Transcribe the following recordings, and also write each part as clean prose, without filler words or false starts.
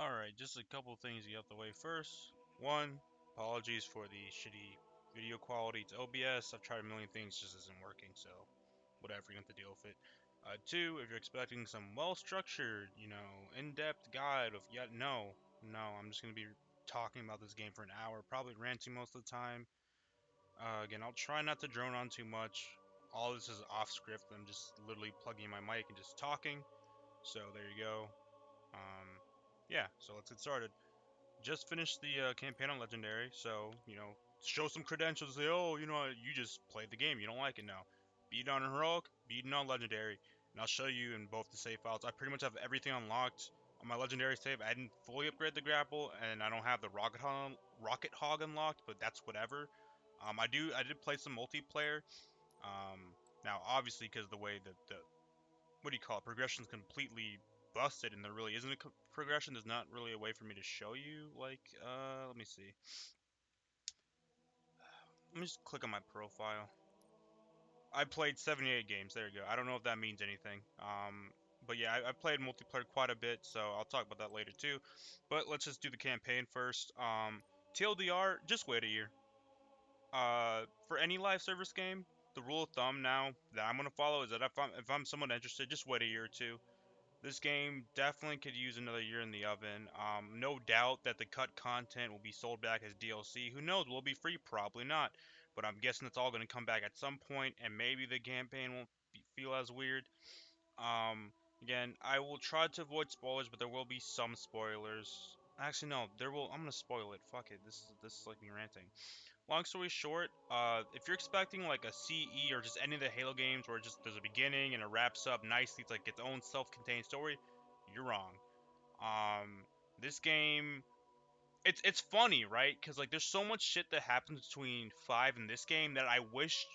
Alright, just a couple things you have to weigh first. One, apologies for the shitty video quality. It's OBS. I've tried a million things, just isn't working, so whatever, you have to deal with it. Two, if you're expecting some well-structured, in-depth guide of no, I'm just gonna be talking about this game for an hour, probably ranting most of the time. Again, I'll try not to drone on too much. All this is off script. I'm just literally plugging in my mic and just talking. So there you go. Yeah, so let's get started. Just finished the campaign on Legendary, so, show some credentials. Say, oh, you just played the game. You don't like it now. Beat it on Heroic, beat it on Legendary. And I'll show you in both the save files. I pretty much have everything unlocked on my Legendary save. I didn't fully upgrade the grapple, and I don't have the Rocket Hog unlocked, but that's whatever. I did play some multiplayer. Now, obviously, because the way that the what do you call it, progression's completely busted and there really isn't a progression, there's not really a way for me to show you, like, let me see. Let me just click on my profile. I played 78 games, there you go. I don't know if that means anything. But yeah, I played multiplayer quite a bit, so I'll talk about that later too. But let's just do the campaign first. TLDR, just wait a year. For any live service game, the rule of thumb now that I'm gonna follow is that if I'm somewhat interested, just wait a year or two. This game definitely could use another year in the oven. No doubt that the cut content will be sold back as DLC. Who knows? Will it be free? Probably not. But I'm guessing it's all going to come back at some point, and maybe the campaign won't feel as weird. Again, I will try to avoid spoilers, but there will be some spoilers. Actually, no, there will. I'm gonna spoil it. Fuck it. This is like me ranting. Long story short, if you're expecting like a CE or just any of the Halo games where just there's a beginning and it wraps up nicely, it's like its own self-contained story, you're wrong. Um, this game, it's funny, right? Because like there's so much shit that happens between 5 and this game that I wish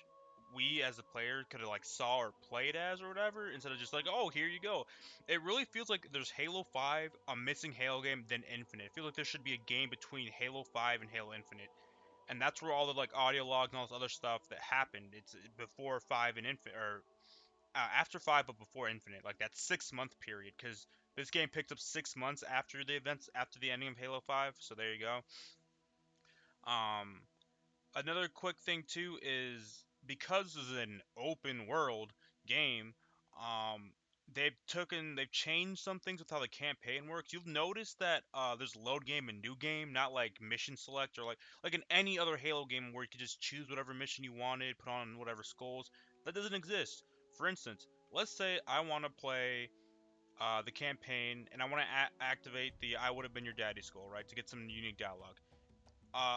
we as a player could have like saw or played as or whatever instead of just like, oh, here you go. It really feels like there's Halo 5, a missing Halo game, then Infinite. It feels like there should be a game between Halo 5 and Halo Infinite, and that's where all the like audio logs and all this other stuff that happened. It's before 5 and Infinite, or after 5 but before Infinite, like that 6 month period, because this game picked up 6 months after the events, after the ending of Halo 5. So there you go. um Another quick thing too is because this is an open world game, um, they've changed some things with how the campaign works. You'll notice that there's load game and new game, not like mission select or like in any other Halo game where you could just choose whatever mission you wanted, put on whatever skulls. That doesn't exist. For instance, let's say I want to play the campaign and I want to activate the "I would have been your daddy" skull, right, to get some unique dialogue.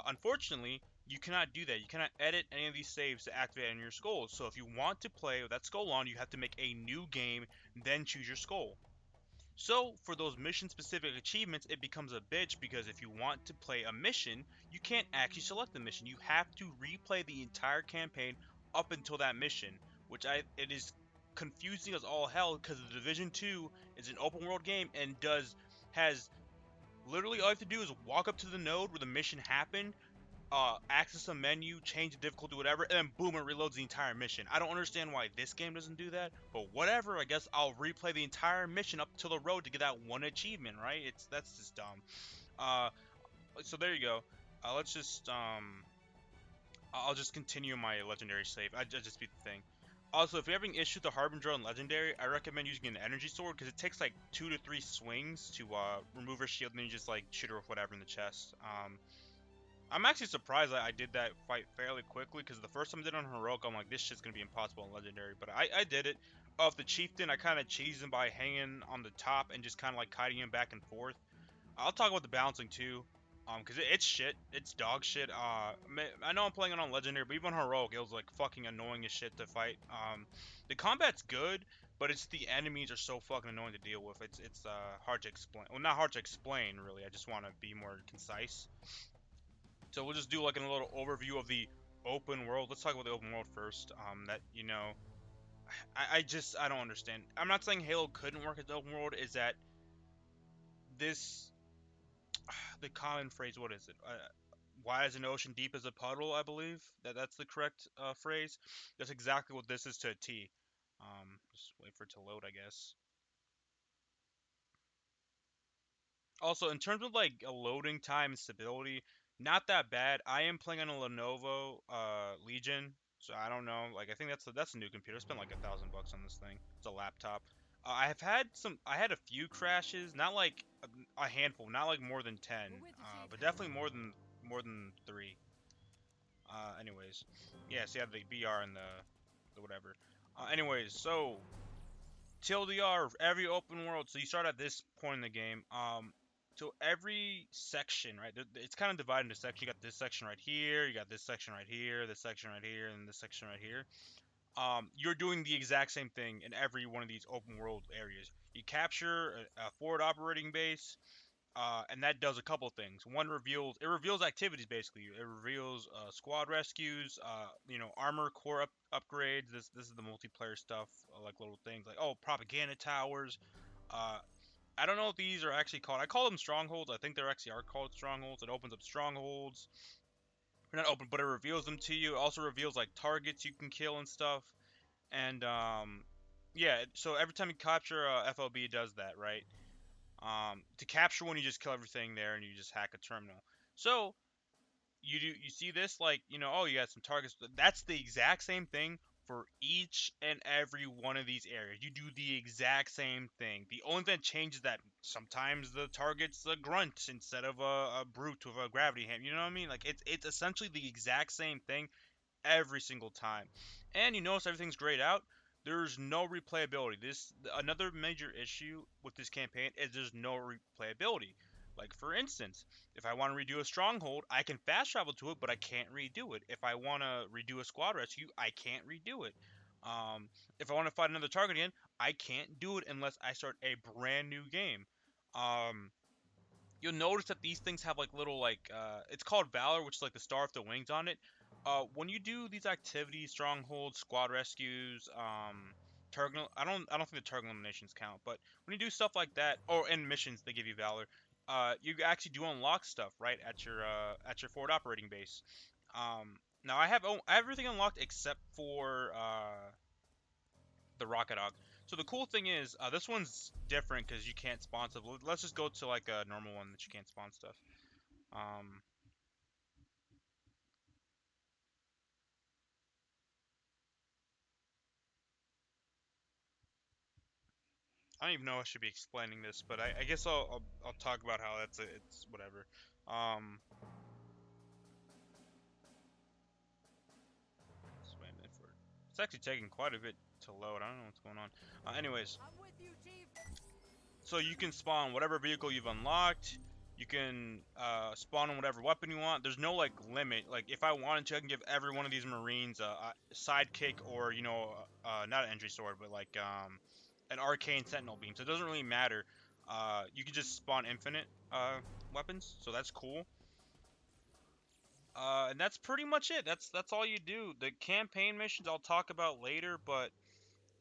Unfortunately, you cannot do that. You cannot edit any of these saves to activate any of your skulls. So if you want to play with that skull on, you have to make a new game, then choose your skull. So for those mission specific achievements, it becomes a bitch because if you want to play a mission, you can't actually select the mission. You have to replay the entire campaign up until that mission, it is confusing as all hell because the Division 2 is an open world game and does has literally all you have to do is walk up to the node where the mission happened, access a menu, change the difficulty, whatever, and then boom, it reloads the entire mission. I don't understand why this game doesn't do that, but whatever. I guess I'll replay the entire mission up to the road to get that one achievement, right? That's just dumb. Uh, so there you go. Let's just I'll just continue my legendary save. I just beat the thing. Also, if you're having issues with the Harbinger on Legendary, I recommend using an energy sword because it takes like 2 to 3 swings to remove her shield, and then you just like shoot her with whatever in the chest. I'm actually surprised that I did that fight fairly quickly because the first time I did it on Heroic, I'm like, this shit's gonna be impossible on Legendary. But I did it. Off the Chieftain, I kind of cheesed him by hanging on the top and just kind of like kiting him back and forth. I'll talk about the balancing too, because it's shit. It's dog shit. I know I'm playing it on Legendary, but even on Heroic, it was like fucking annoying as shit to fight. The combat's good, but it's the enemies are so fucking annoying to deal with. It's hard to explain. Well, not hard to explain really. I just want to be more concise. So we'll just do like a little overview of the open world. Let's talk about the open world first. That I don't understand. I'm not saying Halo couldn't work as the open world. Is that this the common phrase? What is it? Wide as an ocean, deep as a puddle. I believe that's the correct phrase. That's exactly what this is to a T. Just wait for it to load, I guess. Also, in terms of like a loading time and stability, not that bad. I am playing on a Lenovo Legion, so I don't know. Like I think that's a new computer. I spent like $1,000 on this thing. It's a laptop. I have had some. I had a few crashes, not like a handful, not like more than 10, We're with you, Chief. but definitely more than three. Anyways, yeah. So you have the VR and the whatever. Anyways, so TLDR, every open world. So you start at this point in the game. So every section, right? It's kind of divided into sections. You got this section right here. You got this section right here. This section right here, and this section right here. You're doing the exact same thing in every one of these open world areas. You capture a forward operating base. And that does a couple things. One reveals activities basically. It reveals squad rescues, armor core upgrades. This is the multiplayer stuff, like little things like propaganda towers. Uh, I don't know if these are actually called. I call them strongholds. I think they actually are called strongholds. It opens up strongholds. They're not open, but it reveals them to you. It also reveals like targets you can kill and stuff. And yeah. So every time you capture a FLB, it does that, right? To capture one, you just kill everything there and you just hack a terminal. So you see this like you got some targets. That's the exact same thing for each and every one of these areas. You do the exact same thing. The only thing that changes that sometimes the target's a grunt instead of a brute with a gravity hand. You know what I mean? Like it's essentially the exact same thing every single time. And you notice everything's grayed out. There's no replayability. This another major issue with this campaign is there's no replayability. Like for instance, if I want to redo a stronghold, I can fast travel to it, but I can't redo it. If I want to redo a squad rescue, I can't redo it. Um, if I want to fight another target again, I can't do it unless I start a brand new game. Um, you'll notice that these things have like little it's called Valor, which is like the star with the wings on it. When you do these activities, strongholds, squad rescues, target I don't think the target eliminations count, but when you do stuff like that, or in missions they give you Valor, you actually do unlock stuff right at your forward operating base. Now I have everything unlocked except for the Rocket Dog. So the cool thing is, this one's different because you can't spawn stuff. Let's just go to like a normal one that you can't spawn stuff. Um, I don't even know if I should be explaining this, but I guess I'll talk about how it's whatever. Um, just wait a minute for it. It's actually taking quite a bit to load. I don't know what's going on. Anyways, I'm with you, Chief. so you can spawn whatever vehicle you've unlocked. You can spawn on whatever weapon you want. There's no like limit. Like if I wanted to, I can give every one of these Marines a sidekick or not an entry sword, but like an arcane sentinel beam. So it doesn't really matter. You can just spawn infinite weapons, so that's cool. And that's pretty much it. That's all you do. The campaign missions I'll talk about later, but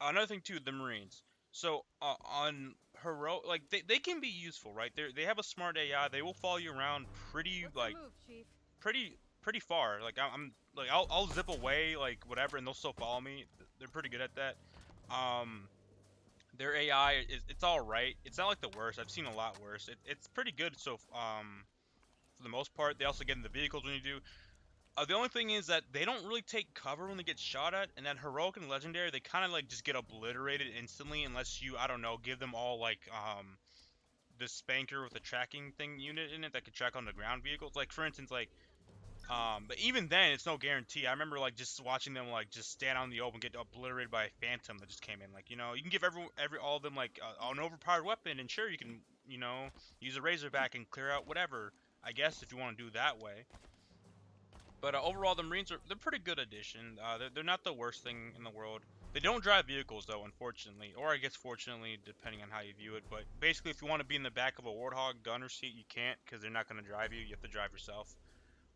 another thing too, the Marines. So on hero, like they can be useful, right? They have a smart AI. They will follow you around pretty What's our like move, Chief? pretty far. Like I'm like I'll zip away like whatever, and they'll still follow me. They're pretty good at that. Um, their AI is it's all right. It's not like the worst. I've seen a lot worse. It's pretty good. So for the most part, they also get in the vehicles when you do. The only thing is that they don't really take cover when they get shot at, and that heroic and legendary, they kind of like just get obliterated instantly unless you, I don't know, give them all like this spanker with a tracking thing unit in it that could track on the ground vehicles. Like for instance, like but even then, it's no guarantee. I remember like just watching them like just stand out in the open, get obliterated by a phantom that just came in. Like you can give every all of them like an overpowered weapon, and sure you can use a razorback and clear out whatever. I guess if you want to do that way. But overall, the Marines they're pretty good addition. They're not the worst thing in the world. They don't drive vehicles though, unfortunately, or I guess fortunately, depending on how you view it. But basically, if you want to be in the back of a Warthog gunner seat, you can't because they're not going to drive you. You have to drive yourself.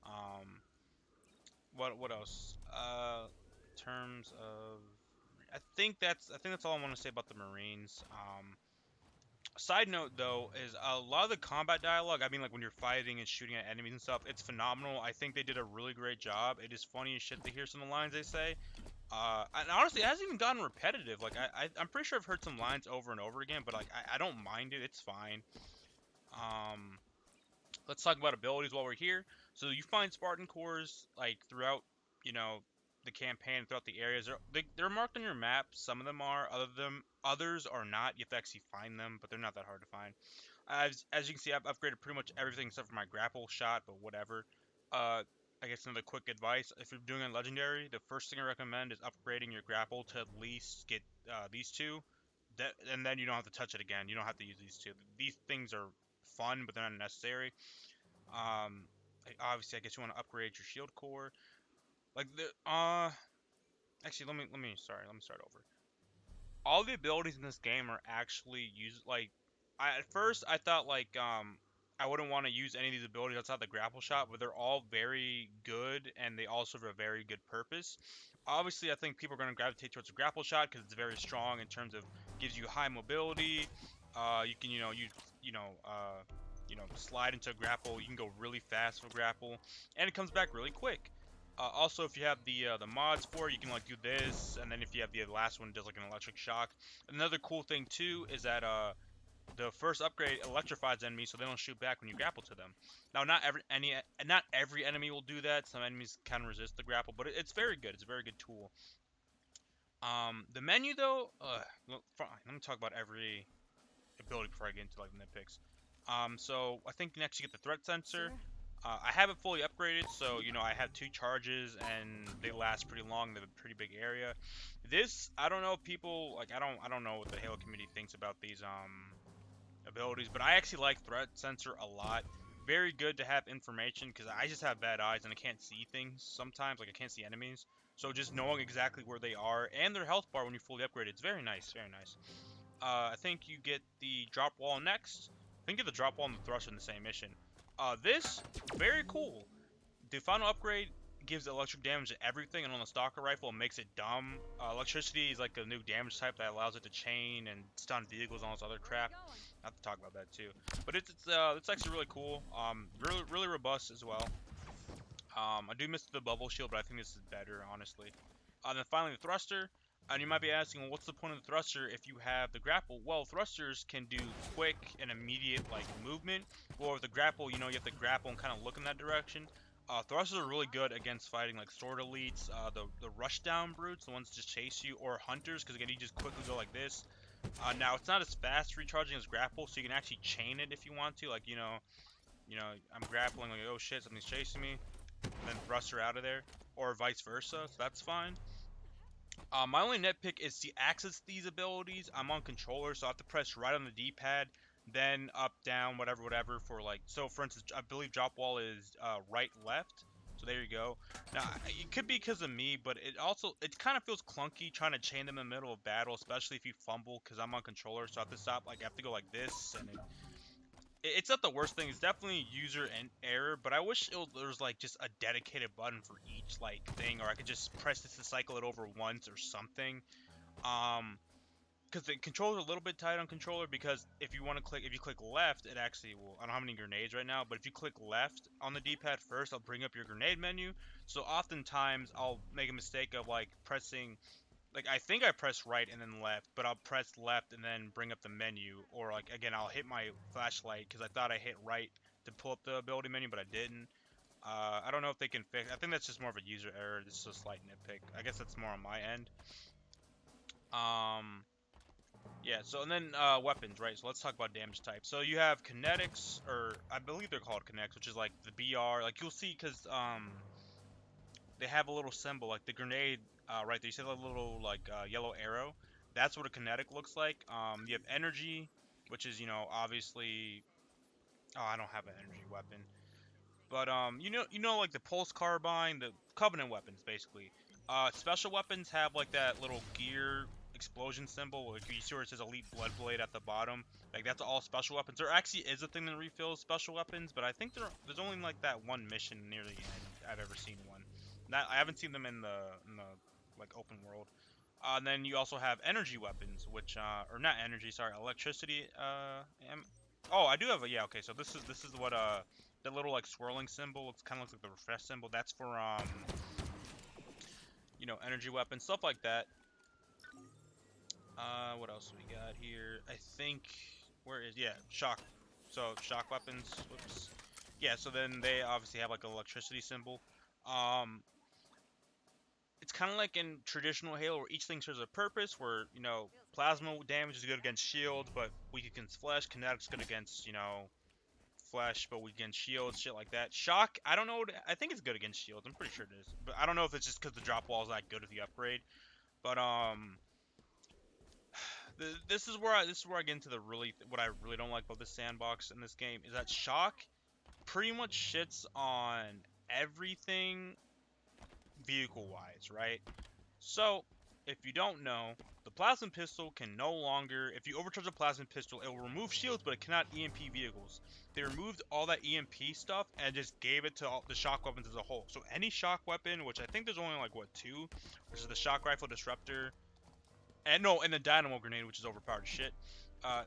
Um, what else? Terms of, I think that's all I want to say about the Marines. Side note though is a lot of the combat dialogue. I mean, like when you're fighting and shooting at enemies and stuff, it's phenomenal. I think they did a really great job. It is funny as shit to hear some of the lines they say. And honestly, it hasn't even gotten repetitive. Like I'm pretty sure I've heard some lines over and over again, but like I don't mind it. It's fine. Let's talk about abilities while we're here. So you find Spartan cores like throughout, you know, the campaign, throughout the areas. They're marked on your map. Some of them are, others are not. You have to actually find them, but they're not that hard to find. As you can see, I've upgraded pretty much everything except for my grapple shot, but whatever. I guess another quick advice: if you're doing a legendary, the first thing I recommend is upgrading your grapple to at least get these two. And then you don't have to touch it again. You don't have to use these two. These things are fun, but they're not necessary. Um, Obviously, I guess you want to upgrade your shield core. Like the actually, let me start over. All the abilities in this game are actually used like at first I thought like I wouldn't want to use any of these abilities outside the grapple shot, but they're all very good and they all serve a very good purpose. Obviously, I think people are going to gravitate towards the grapple shot because it's very strong in terms of gives you high mobility. You can slide into a grapple. You can go really fast with grapple, and it comes back really quick. Also, if you have the mods for it, you can like do this, and then if you have the last one, it does like an electric shock. Another cool thing too is that the first upgrade electrifies enemies, so they don't shoot back when you grapple to them. Now, not every enemy will do that. Some enemies can resist the grapple, but it's very good. It's a very good tool. The menu though, fine. Let me talk about every ability before I get into like the nitpicks. So I think next you get the threat sensor. Sir? I have it fully upgraded, so you know I have 2 charges and they last pretty long. They have a pretty big area. This I don't know if people like I don't know what the Halo community thinks about these abilities, but I actually like threat sensor a lot. Very good to have information because I just have bad eyes and I can't see things sometimes. Like I can't see enemies, so just knowing exactly where they are and their health bar when you fully upgrade, it's very nice, very nice. I think you get the drop wall next. I think you get the drop wall and the thruster in the same mission. This very cool. The final upgrade gives electric damage to everything, and on the stalker rifle, it makes it dumb. Electricity is like a new damage type that allows it to chain and stun vehicles and all this other crap. I have to talk about that too, but it's actually really cool. Really robust as well. I do miss the bubble shield, but I think this is better, honestly. Then finally, the thruster. And you might be asking, well, what's the point of the thruster if you have the grapple? Well, thrusters can do quick and immediate like movement. Or with the grapple, you know, you have to grapple and kind of look in that direction. Thrusters are really good against fighting like sword elites, the rush down brutes, the ones that just chase you, or hunters, because again, you just quickly go like this. Now it's not as fast recharging as grapple, so you can actually chain it if you want to. Like I'm grappling, like oh shit, something's chasing me, and then thrust her out of there, or vice versa. So that's fine. My only nitpick is to access these abilities. I'm on controller, so I have to press right on the D-pad, then up, down, whatever for like. So for instance, I believe drop wall is right, left. So there you go. Now it could be because of me, but it kind of feels clunky trying to chain them in the middle of battle, especially if you fumble because I'm on controller. So I have to stop. Like I have to go like this, and it's not the worst thing. It's definitely user error, but I wish there was like just a dedicated button for each like thing, or I could just press this to cycle it over once or something. Um, because the controls are a little bit tight on controller because if you click left, it actually will. I don't have any grenades right now, but if you click left on the D-pad first, I'll bring up your grenade menu. So oftentimes I'll make a mistake of like pressing like I think I press right and then left, but I'll press left and then bring up the menu, or like again I'll hit my flashlight because I thought I hit right to pull up the ability menu, but I didn't. I don't know if they can fix. I think that's just more of a user error. This is a slight nitpick. I guess that's more on my end. Um, yeah. So and then weapons, right? So let's talk about damage type. So you have kinetics, or I believe they're called kinetics, which is like the BR. Like you'll see because they have a little symbol like the grenade right there. You see that little like yellow arrow? That's what a kinetic looks like. You have energy, which is obviously. Oh, I don't have an energy weapon, but like the pulse carbine, the covenant weapons basically. Special weapons have like that little gear explosion symbol. Like you see where it says Elite Blood Blade at the bottom. Like that's all special weapons. There actually is a thing that refills special weapons, but I think there's only like that one mission near the end I've ever seen one. Not I haven't seen them in the like open world. And then you also have energy weapons, which or not energy, sorry, electricity. Oh, I do have a yeah. Okay, so this is what the little like swirling symbol. It kind of looks like the refresh symbol. That's for energy weapons, stuff like that. What else we got here? I think where is yeah shock. So shock weapons. Whoops. Yeah, so then they obviously have like an electricity symbol. Um, it's kind of like in traditional Halo where each thing serves a purpose. Where plasma damage is good against shields, but weak against flesh. Kinetic's good against flesh, but weak against shields, shit like that. Shock, I don't know. I think it's good against shields. I'm pretty sure it is, but I don't know if it's just because the drop wall is that good with the upgrade. But this is where I get into the really what I really don't like about this sandbox in this game is that shock pretty much shits on everything vehicle wise, right? So, if you don't know, the plasma pistol can no longer, if you overcharge a plasma pistol, it will remove shields, but it cannot EMP vehicles. They removed all that EMP stuff and just gave it to all the shock weapons as a whole. So any shock weapon, which I think there's only like what two, which is the shock rifle disruptor, and no, and the dynamo grenade, which is overpowered shit.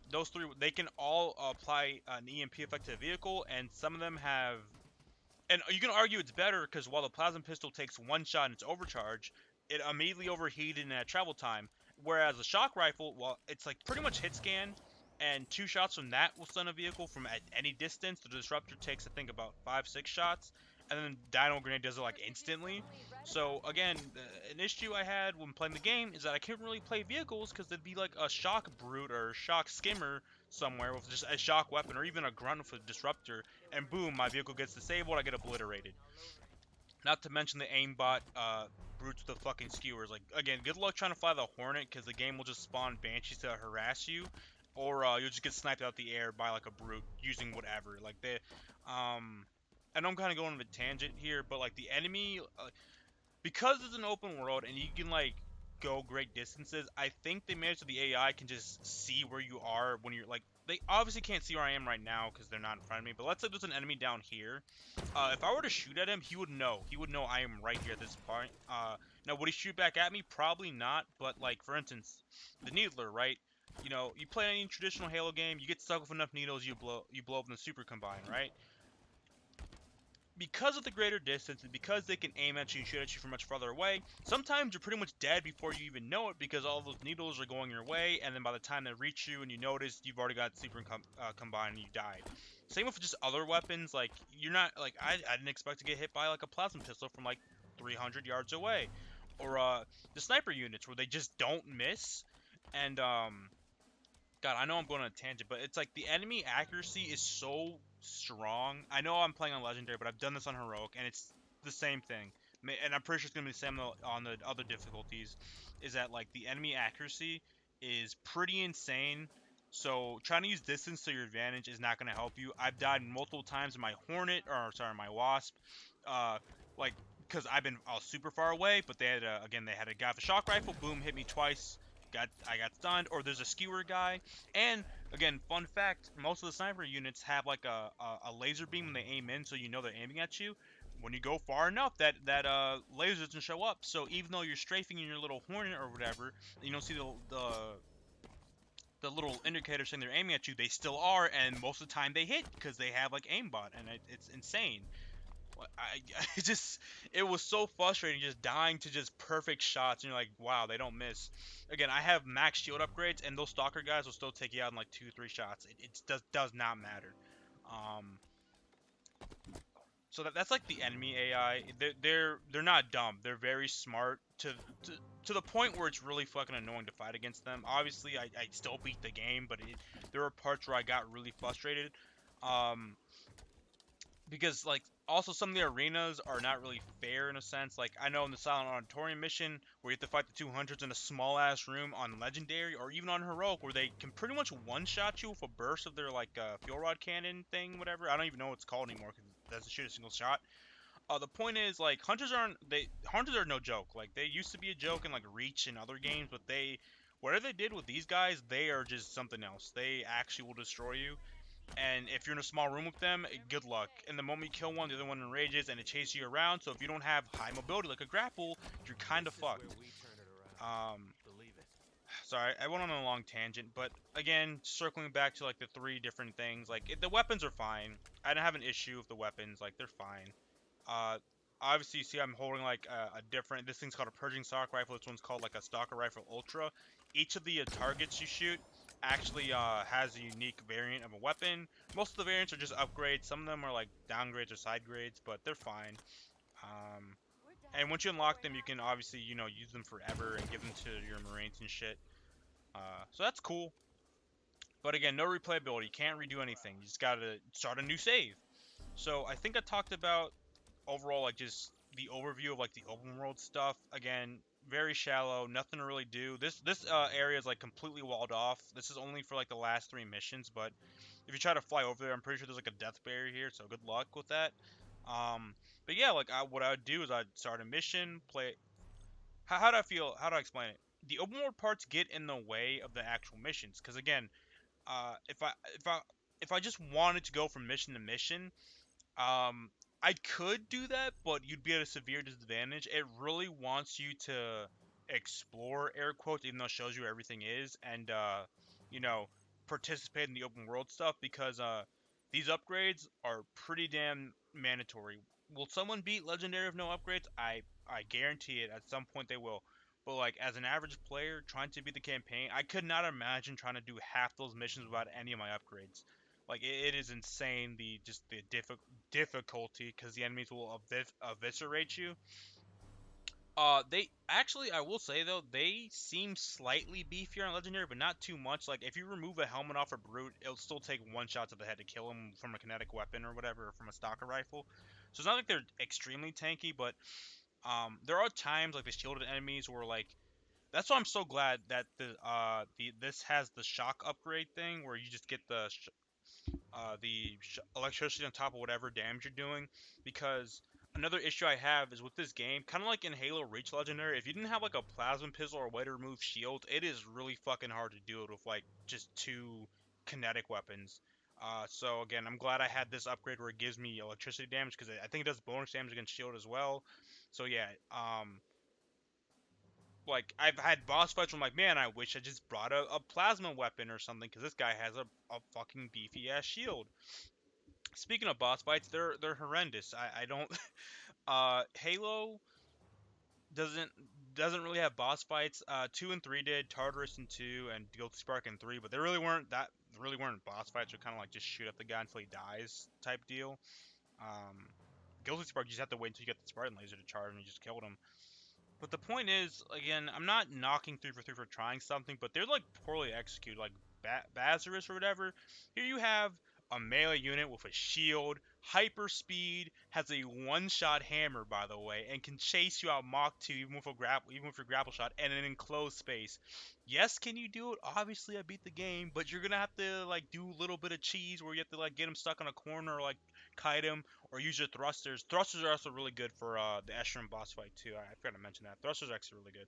Those three, they can all apply an EMP effect to a vehicle, and some of them have and you can argue it's better because while the plasma pistol takes one shot and it's overcharged, it immediately overheated in that travel time. Whereas the shock rifle, well, it's like pretty much hit scan, and two shots from that will stun a vehicle from at any distance. The disruptor takes, I think, about 5-6 shots, and then Dino Grenade does it like instantly. So again, an issue I had when playing the game is that I couldn't really play vehicles because there'd be like a shock brute or a shock skimmer somewhere with just a shock weapon or even a grunt with a disruptor, and boom, my vehicle gets disabled, I get obliterated. Not to mention the aimbot brutes with the fucking skewers. Like, again, good luck trying to fly the Hornet, because the game will just spawn Banshees to harass you, or you'll just get sniped out the air by, like, a brute using whatever. Like, I know I'm kind of going on a tangent here, but, like, the enemy, because it's an open world and you can like go great distances, I think they managed that the AI can just see where you are when you're like they obviously can't see where I am right now because they're not in front of me. But let's say there's an enemy down here. If I were to shoot at him, he would know. He would know I am right here at this point. Now would he shoot back at me? Probably not. But like for instance, the Needler, right? You play any traditional Halo game, you get stuck with enough needles, you blow up in the super combine, right? Because of the greater distance and because they can aim at you and shoot at you from much farther away, sometimes you're pretty much dead before you even know it because all those needles are going your way, and then by the time they reach you and you notice, you've already got super combined and you died. Same with just other weapons, like you're not like I didn't expect to get hit by like a plasma pistol from like 300 yards away, or the sniper units where they just don't miss, and God, I know I'm going on a tangent, but it's like the enemy accuracy is so strong. I know I'm playing on Legendary, but I've done this on Heroic, and it's the same thing. And I'm pretty sure it's going to be the same on the other difficulties. Is that like the enemy accuracy is pretty insane. So trying to use distance to your advantage is not going to help you. I've died multiple times in my Hornet, or sorry, my Wasp. Uh, like because I was super far away, but they had again they had a guy with a shock rifle. Boom, hit me twice. I got stunned, or there's a skewer guy. And again, fun fact: most of the sniper units have like a laser beam when they aim in, so you know they're aiming at you. When you go far enough, that laser doesn't show up. So even though you're strafing in your little Hornet or whatever, you don't see the little indicator saying they're aiming at you. They still are, and most of the time they hit because they have like aimbot, and it's insane. I, I just it was so frustrating just dying to just perfect shots and you're like, wow, they don't miss. Again, I have max shield upgrades and those stalker guys will still take you out in like 2-3 shots. It does not matter. Um, so that's like the enemy AI. They're not dumb. They're very smart to to the point where it's really fucking annoying to fight against them. Obviously, I still beat the game, but there were parts where I got really frustrated. Um, because like also some of the arenas are not really fair in a sense. Like I know in the Silent Auditorium mission where you have to fight the 200s in a small ass room on Legendary or even on Heroic where they can pretty much one shot you with a burst of their like fuel rod cannon thing, whatever. I don't even know what it's called anymore because it doesn't shoot a single shot. The point is like hunters are no joke. Like they used to be a joke in like Reach and other games, but whatever they did with these guys, they are just something else. They actually will destroy you. And if you're in a small room with them, good luck. And the moment you kill one, the other one enrages and it chases you around. So if you don't have high mobility like a grapple, you're kind of fucked. Sorry, I went on a long tangent, but again, circling back to like the three different things, like the weapons are fine. I don't have an issue with the weapons, like they're fine. Uh, Obviously you see I'm holding like a different. This thing's called a purging stock rifle. This one's called like a stalker rifle ultra. Each of the targets you shoot actually has a unique variant of a weapon. Most of the variants are just upgrades. Some of them are like downgrades or side grades, but they're fine. Um, and once you unlock them, you can obviously use them forever and give them to your Marines and shit. So that's cool. But again, no replayability. You can't redo anything. You just gotta start a new save. So I think I talked about overall like just the overview of like the open world stuff. Again, very shallow, nothing to really do. This area is like completely walled off. This is only for like the last 3 missions, but if you try to fly over there, I'm pretty sure there's like a death barrier here, so good luck with that. Um, but yeah, like what I would do is I'd start a mission, play. How do I feel? How do I explain it? The open world parts get in the way of the actual missions, because again, if I just wanted to go from mission to mission, um, I could do that, but you'd be at a severe disadvantage. It really wants you to explore air quotes, even though it shows you where everything is, and you know, participate in the open world stuff because these upgrades are pretty damn mandatory. Will someone beat legendary with no upgrades? I guarantee it. At some point they will. But like as an average player trying to beat the campaign, I could not imagine trying to do half those missions without any of my upgrades. Like it is insane the just the difficulty because the enemies will eviscerate you. They actually, I will say though, they seem slightly beefier on legendary, but not too much. Like if you remove a helmet off a brute, it'll still take one shot to the head to kill him from a kinetic weapon or whatever, or from a stalker rifle. So it's not like they're extremely tanky, but there are times like the shielded enemies where like that's why I'm so glad that the this has the shock upgrade thing where you just get the electricity on top of whatever damage you're doing. Because another issue I have is with this game, kind of like in Halo Reach Legendary, if you didn't have like a plasma pistol or a way to remove shields, it is really fucking hard to do it with like just two kinetic weapons. So again, I'm glad I had this upgrade where it gives me electricity damage because I think it does bonus damage against shield as well. So yeah, like I've had boss fights where I'm like, man, I wish I just brought a plasma weapon or something because this guy has a fucking beefy ass shield. Speaking of boss fights, they're horrendous. I don't Halo doesn't doesn't really have boss fights. 2 and 3 did, Tartarus in 2 and Guilty Spark in 3, but they really weren't boss fights. They're kind of like just shoot up the guy until he dies type deal. Um, Guilty Spark, you just have to wait until you get the Spartan laser to charge and you just killed him. But the point is, again, I'm not knocking 3 for 3 for trying something, but they're like poorly executed, like Bazarus or whatever. Here you have a melee unit with a shield, hyper speed, has a one-shot hammer, by the way, and can chase you out Mach 2 even with your grapple shot, and an enclosed space. Yes, can you do it? Obviously, I beat the game, but you're gonna have to like do a little bit of cheese where you have to like get him stuck on a corner or like kite him or use your thrusters. Thrusters are also really good for the Eshram boss fight too. I forgot to mention that. Thrusters are actually really good.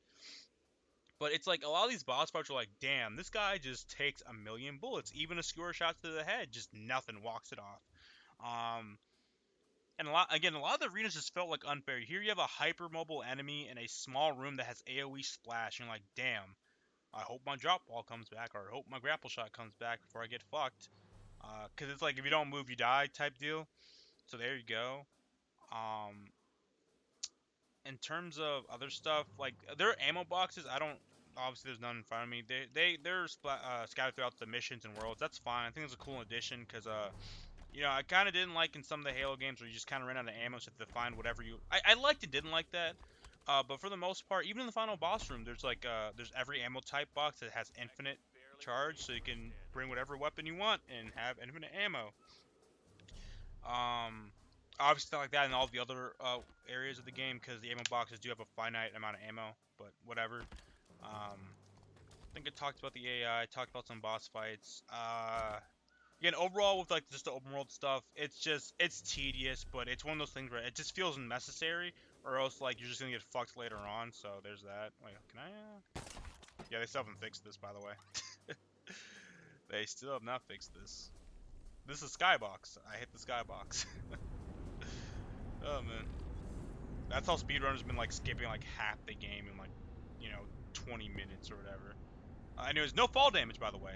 But it's like a lot of these boss fights are like, damn, this guy just takes a million bullets. Even a skewer shot to the head, just nothing walks it off. Um, and a lot of the arenas just felt like unfair. Here you have a hypermobile enemy in a small room that has AOE splash. And you're like, damn, I hope my drop ball comes back, or I hope my grapple shot comes back before I get fucked. Cause it's like if you don't move, you die type deal. So there you go. Um, in terms of other stuff, like there are ammo boxes. I don't obviously there's none in front of me. They're scattered throughout the missions and worlds. That's fine. I think it's a cool addition because I kind of didn't like in some of the Halo games where you just kind of ran out of ammo, so you have to find whatever you. I liked and didn't like that. But for the most part, even in the final boss room, there's like there's every ammo type box that has infinite charge, so you can bring whatever weapon you want and have infinite ammo. Um, Obviously not like that in all the other areas of the game because the ammo boxes do have a finite amount of ammo. But whatever. I think I talked about the AI. Talked about some boss fights. Again, overall with like just the open world stuff, it's tedious, but it's one of those things where it just feels necessary, or else like you're just gonna get fucked later on. So there's that. Wait, can I? Yeah, they still haven't fixed this, by the way. They still have not fixed this. This is Skybox. I hit the Skybox. Oh man, that's how speedrunners been like skipping like half the game in like, 20 minutes or whatever. Anyways, no fall damage by the way.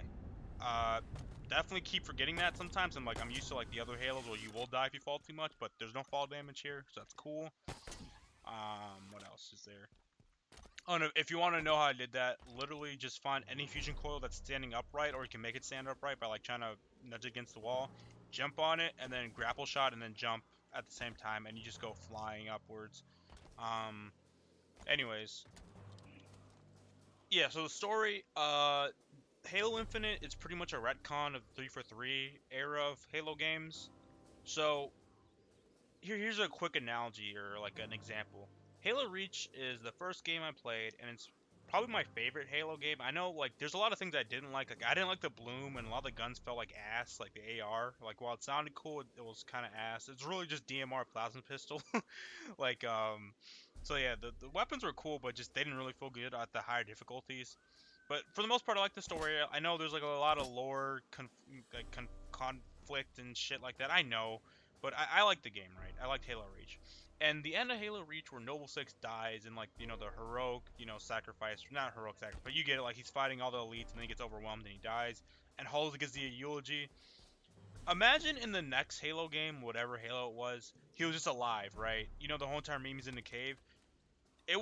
Uh, Definitely keep forgetting that sometimes. I'm used to like the other Halos where you will die if you fall too much, but there's no fall damage here, so that's cool. What else is there? Oh no, if you want to know how I did that, literally just find any fusion coil that's standing upright, or you can make it stand upright by like trying to nudge it against the wall, jump on it, and then grapple shot, and then jump at the same time, and you just go flying upwards. Um, anyways, yeah. So the story, Halo Infinite is pretty much a retcon of 343 era of Halo games. So here's a quick analogy or like an example. Halo Reach is the first game I played, and it's probably my favorite Halo game. I know like there's a lot of things I didn't like. Like I didn't like the bloom, and a lot of the guns felt like ass, like the AR. Like while it sounded cool, it was kind of ass. It's really just DMR plasma pistol. like so yeah, the weapons were cool, but just they didn't really feel good at the higher difficulties. But for the most part, I like the story. I know there's like a lot of lore, conflict and shit like that. I know, but I like the game, right? I liked Halo Reach, and the end of Halo Reach, where Noble Six dies, and like the heroic, sacrifice, not heroic sacrifice, but you get it. Like he's fighting all the elites, and then he gets overwhelmed and he dies, and Halls gives the eulogy. Imagine in the next Halo game, whatever Halo it was, he was just alive, right? The whole entire meme is in the cave. It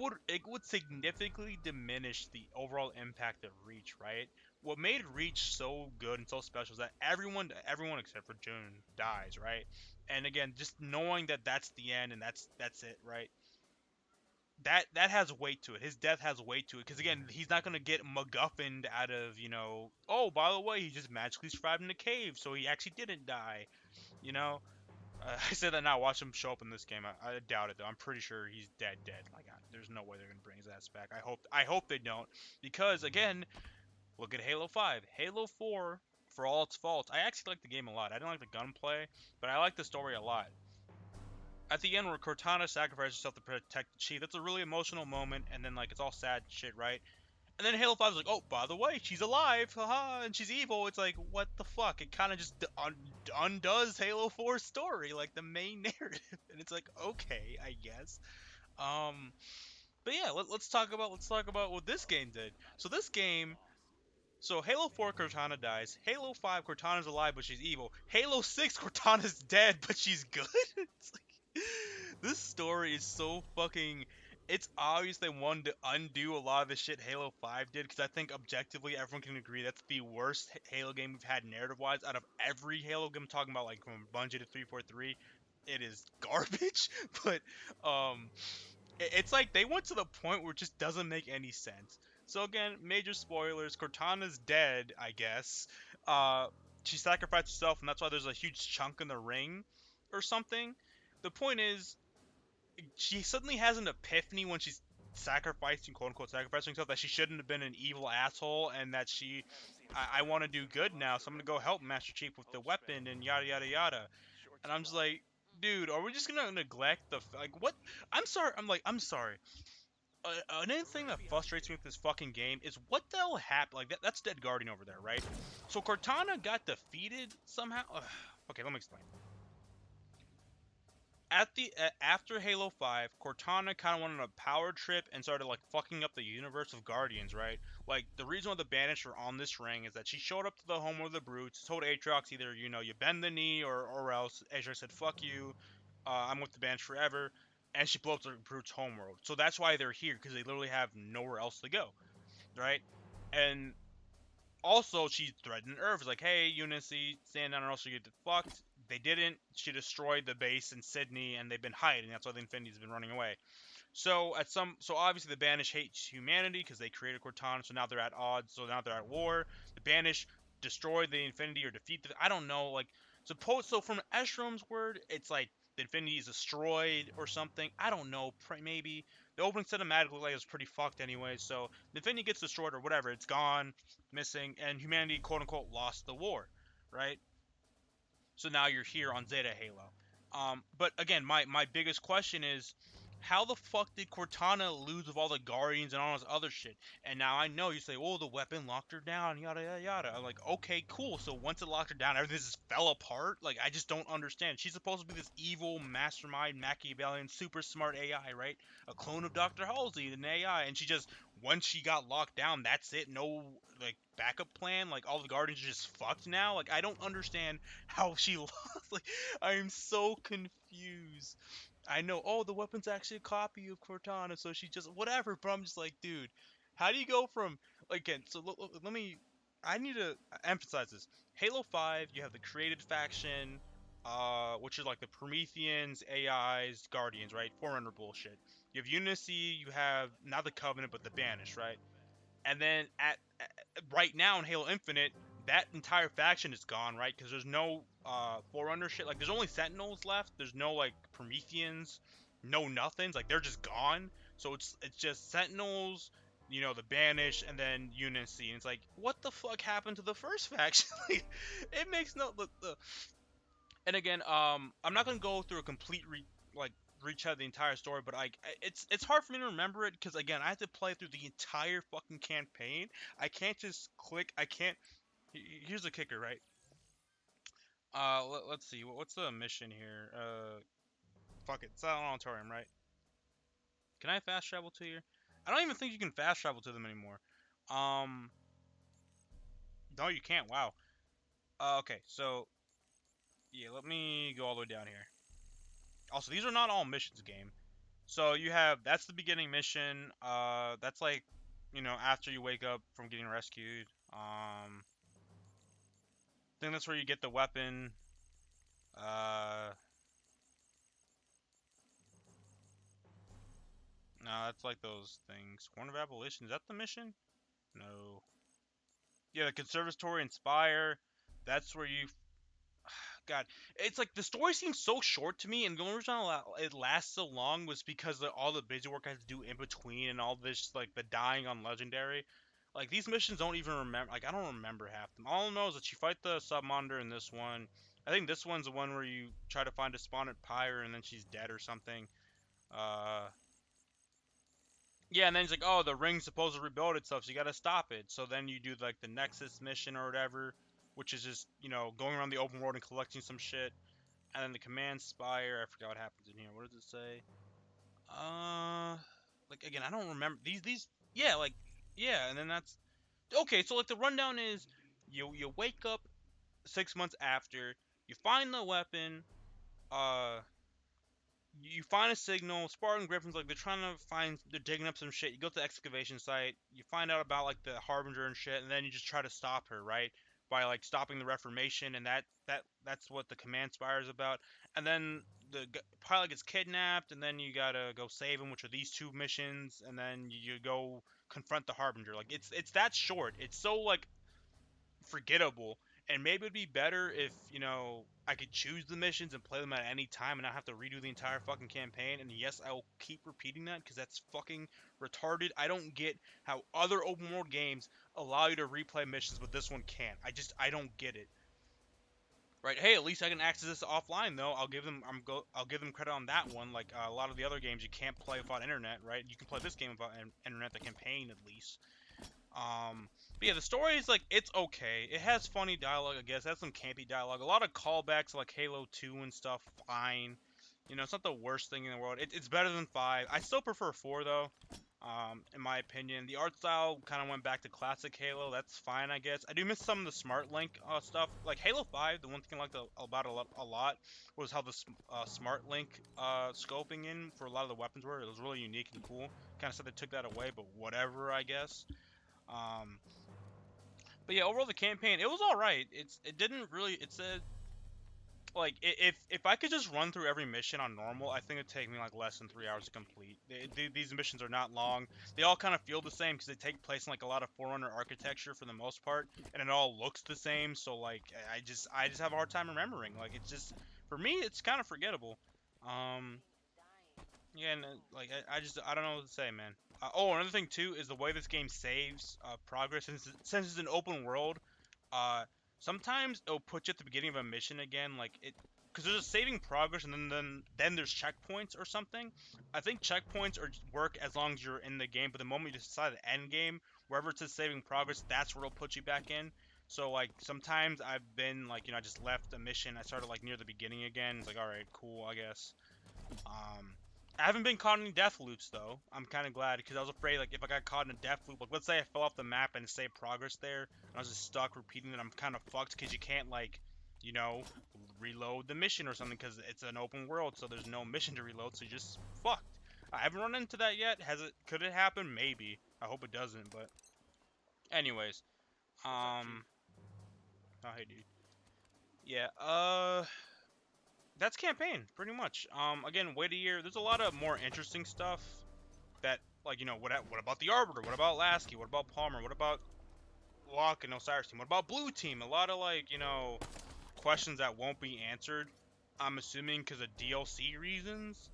would significantly diminish the overall impact of Reach, right? What made Reach so good and so special is that everyone except for June dies, right? And again, just knowing that that's the end and that's it, right? That has weight to it. His death has weight to it because again, he's not gonna get MacGuffined out of Oh, by the way, he just magically survived in the cave, so he actually didn't die. You know, I said that now. Watch him show up in this game. I doubt it though. I'm pretty sure he's dead. Dead. Like, there's no way they're gonna bring his ass back. I hope they don't, because again, look at Halo 5, Halo 4. For all its faults, I actually like the game a lot. I didn't like the gunplay, but I like the story a lot. At the end, where Cortana sacrifices herself to protect the chief, that's a really emotional moment. And then like it's all sad shit, right? And then Halo 5 is like, oh, by the way, she's alive, haha, and she's evil. It's like, what the fuck? It kind of just undoes Halo 4's story, like the main narrative, and it's like, okay, I guess. Um, but yeah, let's talk about what this game did. So this game, so Halo 4 Cortana dies. Halo 5 Cortana's alive, but she's evil. Halo 6 Cortana's dead, but she's good. It's like this story is so fucking. It's obvious they wanted to undo a lot of the shit Halo 5 did, because I think objectively everyone can agree that's the worst Halo game we've had narrative-wise out of every Halo game. I'm talking about like from Bungie to 343. It is garbage, but um, it's like they went to the point where it just doesn't make any sense. So again, major spoilers. Cortana's dead, I guess. Uh, she sacrificed herself, and that's why there's a huge chunk in the ring, or something. The point is, she suddenly has an epiphany when she's sacrificing, quote unquote, sacrificing herself, that she shouldn't have been an evil asshole, and that I want to do good now, so I'm gonna go help Master Chief with the weapon and yada yada yada. And I'm just like, dude, are we just gonna neglect like what? I'm sorry. Another thing that frustrates me with this fucking game is what the hell happened. Like that's Dead Guardian over there, right? So Cortana got defeated somehow. Okay, let me explain. After Halo 5, Cortana kind of went on a power trip and started like fucking up the universe of Guardians, right? Like the reason why the Banished are on this ring is that she showed up to the home of the Brutes, told Aatrox either you bend the knee or else. Aatrox said fuck you, I'm with the Banished forever, and she blew up the Brutes' homeworld. So that's why they're here, because they literally have nowhere else to go, right? And also, she threatened Earth, like, hey, Unicy, stand down or else you get fucked. They didn't. She destroyed the base in Sydney, and they've been hiding. That's why the Infinity's been running away. So obviously the Banished hates humanity because they created Cortana. So now they're at odds. So now they're at war. The Banished destroy the Infinity or defeat the. I don't know. Like so from Eshrom's word, it's like the Infinity is destroyed or something. I don't know. Maybe the opening cinematic looked like it was pretty fucked anyway. So the Infinity gets destroyed or whatever. It's gone, missing, and humanity quote unquote lost the war, right? So now you're here on Zeta Halo. But again, my biggest question is, how the fuck did Cortana lose with all the Guardians and all this other shit? And now I know you say, oh, the weapon locked her down, yada yada yada. I'm like, okay, cool. So once it locked her down, everything just fell apart. Like I just don't understand. She's supposed to be this evil mastermind, Machiavellian, super smart AI, right? A clone of Dr. Halsey, an AI, and she just once she got locked down, that's it. No like backup plan. Like all the Guardians are just fucked now. Like I don't understand how she lost. Like I am so confused. I know. Oh, the weapon's actually a copy of Cortana, so she just whatever. But I'm just like, dude, how do you go from like again? So let me. I need to emphasize this. Halo 5, you have the created faction, which is like the Prometheans, AIs, Guardians, right? Forerunner bullshit. You have Unity, you have not the Covenant, but the Banished, right? And then right now in Halo Infinite, that entire faction is gone, right? Because there's no Forerunner shit. Like there's only Sentinels left. There's no like Prometheans, no nothings. Like they're just gone. So it's just Sentinels, the Banished, and then Unity. And it's like, what the fuck happened to the first faction? Like, it makes no. And again, I'm not gonna go through a complete like retell the entire story, but it's hard for me to remember it because again, I have to play through the entire fucking campaign. I can't just click. I can't. Here's the kicker, right? Let's see. What's the mission here? Fuck it. It's an auditorium, right? Can I fast travel to here? I don't even think you can fast travel to them anymore. Um, no, you can't. Wow. Okay, so yeah, let me go all the way down here. Also, these are not all missions, game. So you have that's the beginning mission. That's like, after you wake up from getting rescued. I think that's where you get the weapon. Uh, no, that's like those things. Horn of Abolition. Is that the mission? No. Yeah, the Conservatory Inspire. That's where you God, it's like the story seems so short to me, and the only reason it lasts so long was because of all the busy work I had to do in between, and all this like the dying on Legendary. Like these missions don't even remember. Like I don't remember half them. All I know is that you fight the submonitor in this one. I think this one's the one where you try to find a spawn at Pyre, and then she's dead or something. Uh, yeah, and then he's like, oh, the ring's supposed to rebuild itself, so you gotta stop it. So then you do like the Nexus mission or whatever, which is just going around the open world and collecting some shit. And then the command spire, I forgot what happens in here. What does it say? Like again, I don't remember these. Yeah, like yeah, and then that's okay. So like the rundown is, you wake up 6 months after, you find the weapon, uh, you find a signal. Spartan Griffins, like they're trying to find, they're digging up some shit. You go to the excavation site, you find out about like the Harbinger and shit, and then you just try to stop her, right? By like stopping the Reformation, and that's what the command spire is about. And then the pilot gets kidnapped, and then you gotta go save him, which are these two missions, and then you go confront the Harbinger. Like it's that short. It's so like forgettable. And maybe it'd be better if, I could choose the missions and play them at any time and not have to redo the entire fucking campaign. And yes, I will keep repeating that because that's fucking retarded. I don't get how other open world games allow you to replay missions, but this one can't. I don't get it. Right? Hey, at least I can access this offline though. I'll give them credit on that one. Like a lot of the other games, you can't play without internet, right? You can play this game without internet, the campaign at least. But yeah, the story is like it's okay. It has funny dialogue, I guess. It has some campy dialogue. A lot of callbacks like Halo 2 and stuff. Fine. It's not the worst thing in the world. It's better than 5. I still prefer 4 though. In my opinion, the art style kind of went back to classic Halo. That's fine, I guess. I do miss some of the Smart Link stuff. Like Halo 5, the one thing I liked about a lot was how the Smart Link scoping in for a lot of the weapons were. It was really unique and cool. Kind of said they took that away, but whatever, I guess. Um, but yeah, overall the campaign it was all right. It didn't really. It said like if I could just run through every mission on normal, I think it'd take me like less than 3 hours to complete. These missions are not long. They all kind of feel the same because they take place in like a lot of Forerunner architecture for the most part, and it all looks the same. So like I just have a hard time remembering. Like it's just for me, it's kind of forgettable. Um, yeah, and like I don't know what to say, man. Oh, another thing too is the way this game saves progress since it's an open world. Uh, Sometimes it'll put you at the beginning of a mission again, like it, because there's a saving progress, and then there's checkpoints or something. I think checkpoints work as long as you're in the game, but the moment you decide the end game, wherever it says saving progress, that's where it'll put you back in. So like sometimes I've been like I just left a mission, I started like near the beginning again. It's like all right, cool, I guess. Um, I haven't been caught in any death loops though. I'm kind of glad because I was afraid like if I got caught in a death loop, like let's say I fell off the map and it saved progress there, and I was just stuck repeating it, I'm kind of fucked because you can't like, you know, reload the mission or something because it's an open world, so there's no mission to reload, so you're just fucked. I haven't run into that yet. Has it? Could it happen? Maybe. I hope it doesn't. But anyways, What's up, Chief? oh hey dude. Yeah. That's campaign pretty much. Again, wait a year. There's a lot of more interesting stuff that like what about the Arbiter? What about Lasky? What about Palmer? What about Locke and Osiris team? What about Blue team? A lot of like questions that won't be answered. I'm assuming because of DLC reasons.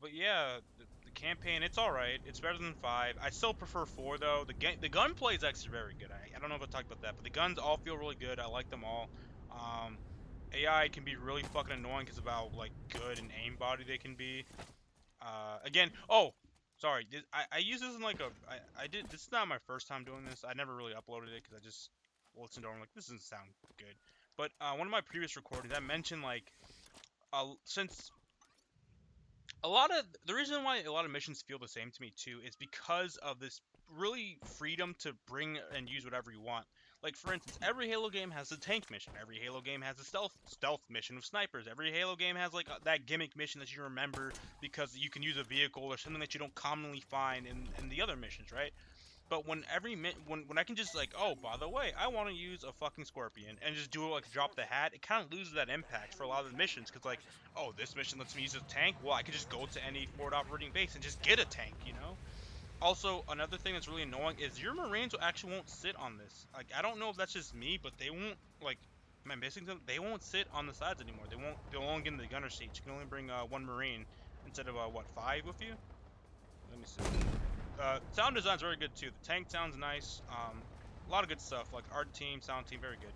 But yeah, the campaign it's all right. It's better than 5. I still prefer 4 though. The gunplay is actually very good. I don't know if I talked about that, but the guns all feel really good. I like them all. Um, AI can be really fucking annoying because of how like good and aimbody they can be. Again, oh, sorry. I use this in like I did. This is not my first time doing this. I never really uploaded it because I just listened to it. I'm like, this doesn't sound good. But one of my previous recordings, I mentioned like since a lot of the reason why a lot of missions feel the same to me too is because of this really freedom to bring and use whatever you want. Like for instance, every Halo game has a tank mission. Every Halo game has a stealth mission with snipers. Every Halo game has like that gimmick mission that you remember because you can use a vehicle or something that you don't commonly find in the other missions, right? But when when I can just like, oh, by the way, I want to use a fucking scorpion and just do it like drop the hat, it kind of loses that impact for a lot of the missions because like, oh, this mission lets me use a tank. Well, I could just go to any forward operating base and just get a tank, you know. Also, another thing that's really annoying is your Marines actually won't sit on this. Like, I don't know if that's just me, but they won't like. Am I missing something? They won't sit on the sides anymore. They won't. They'll only get in the gunner seats. You can only bring one Marine instead of what 5 with you. Let me see. Sound design's very good too. The tank sounds nice. A lot of good stuff like art team, sound team, very good.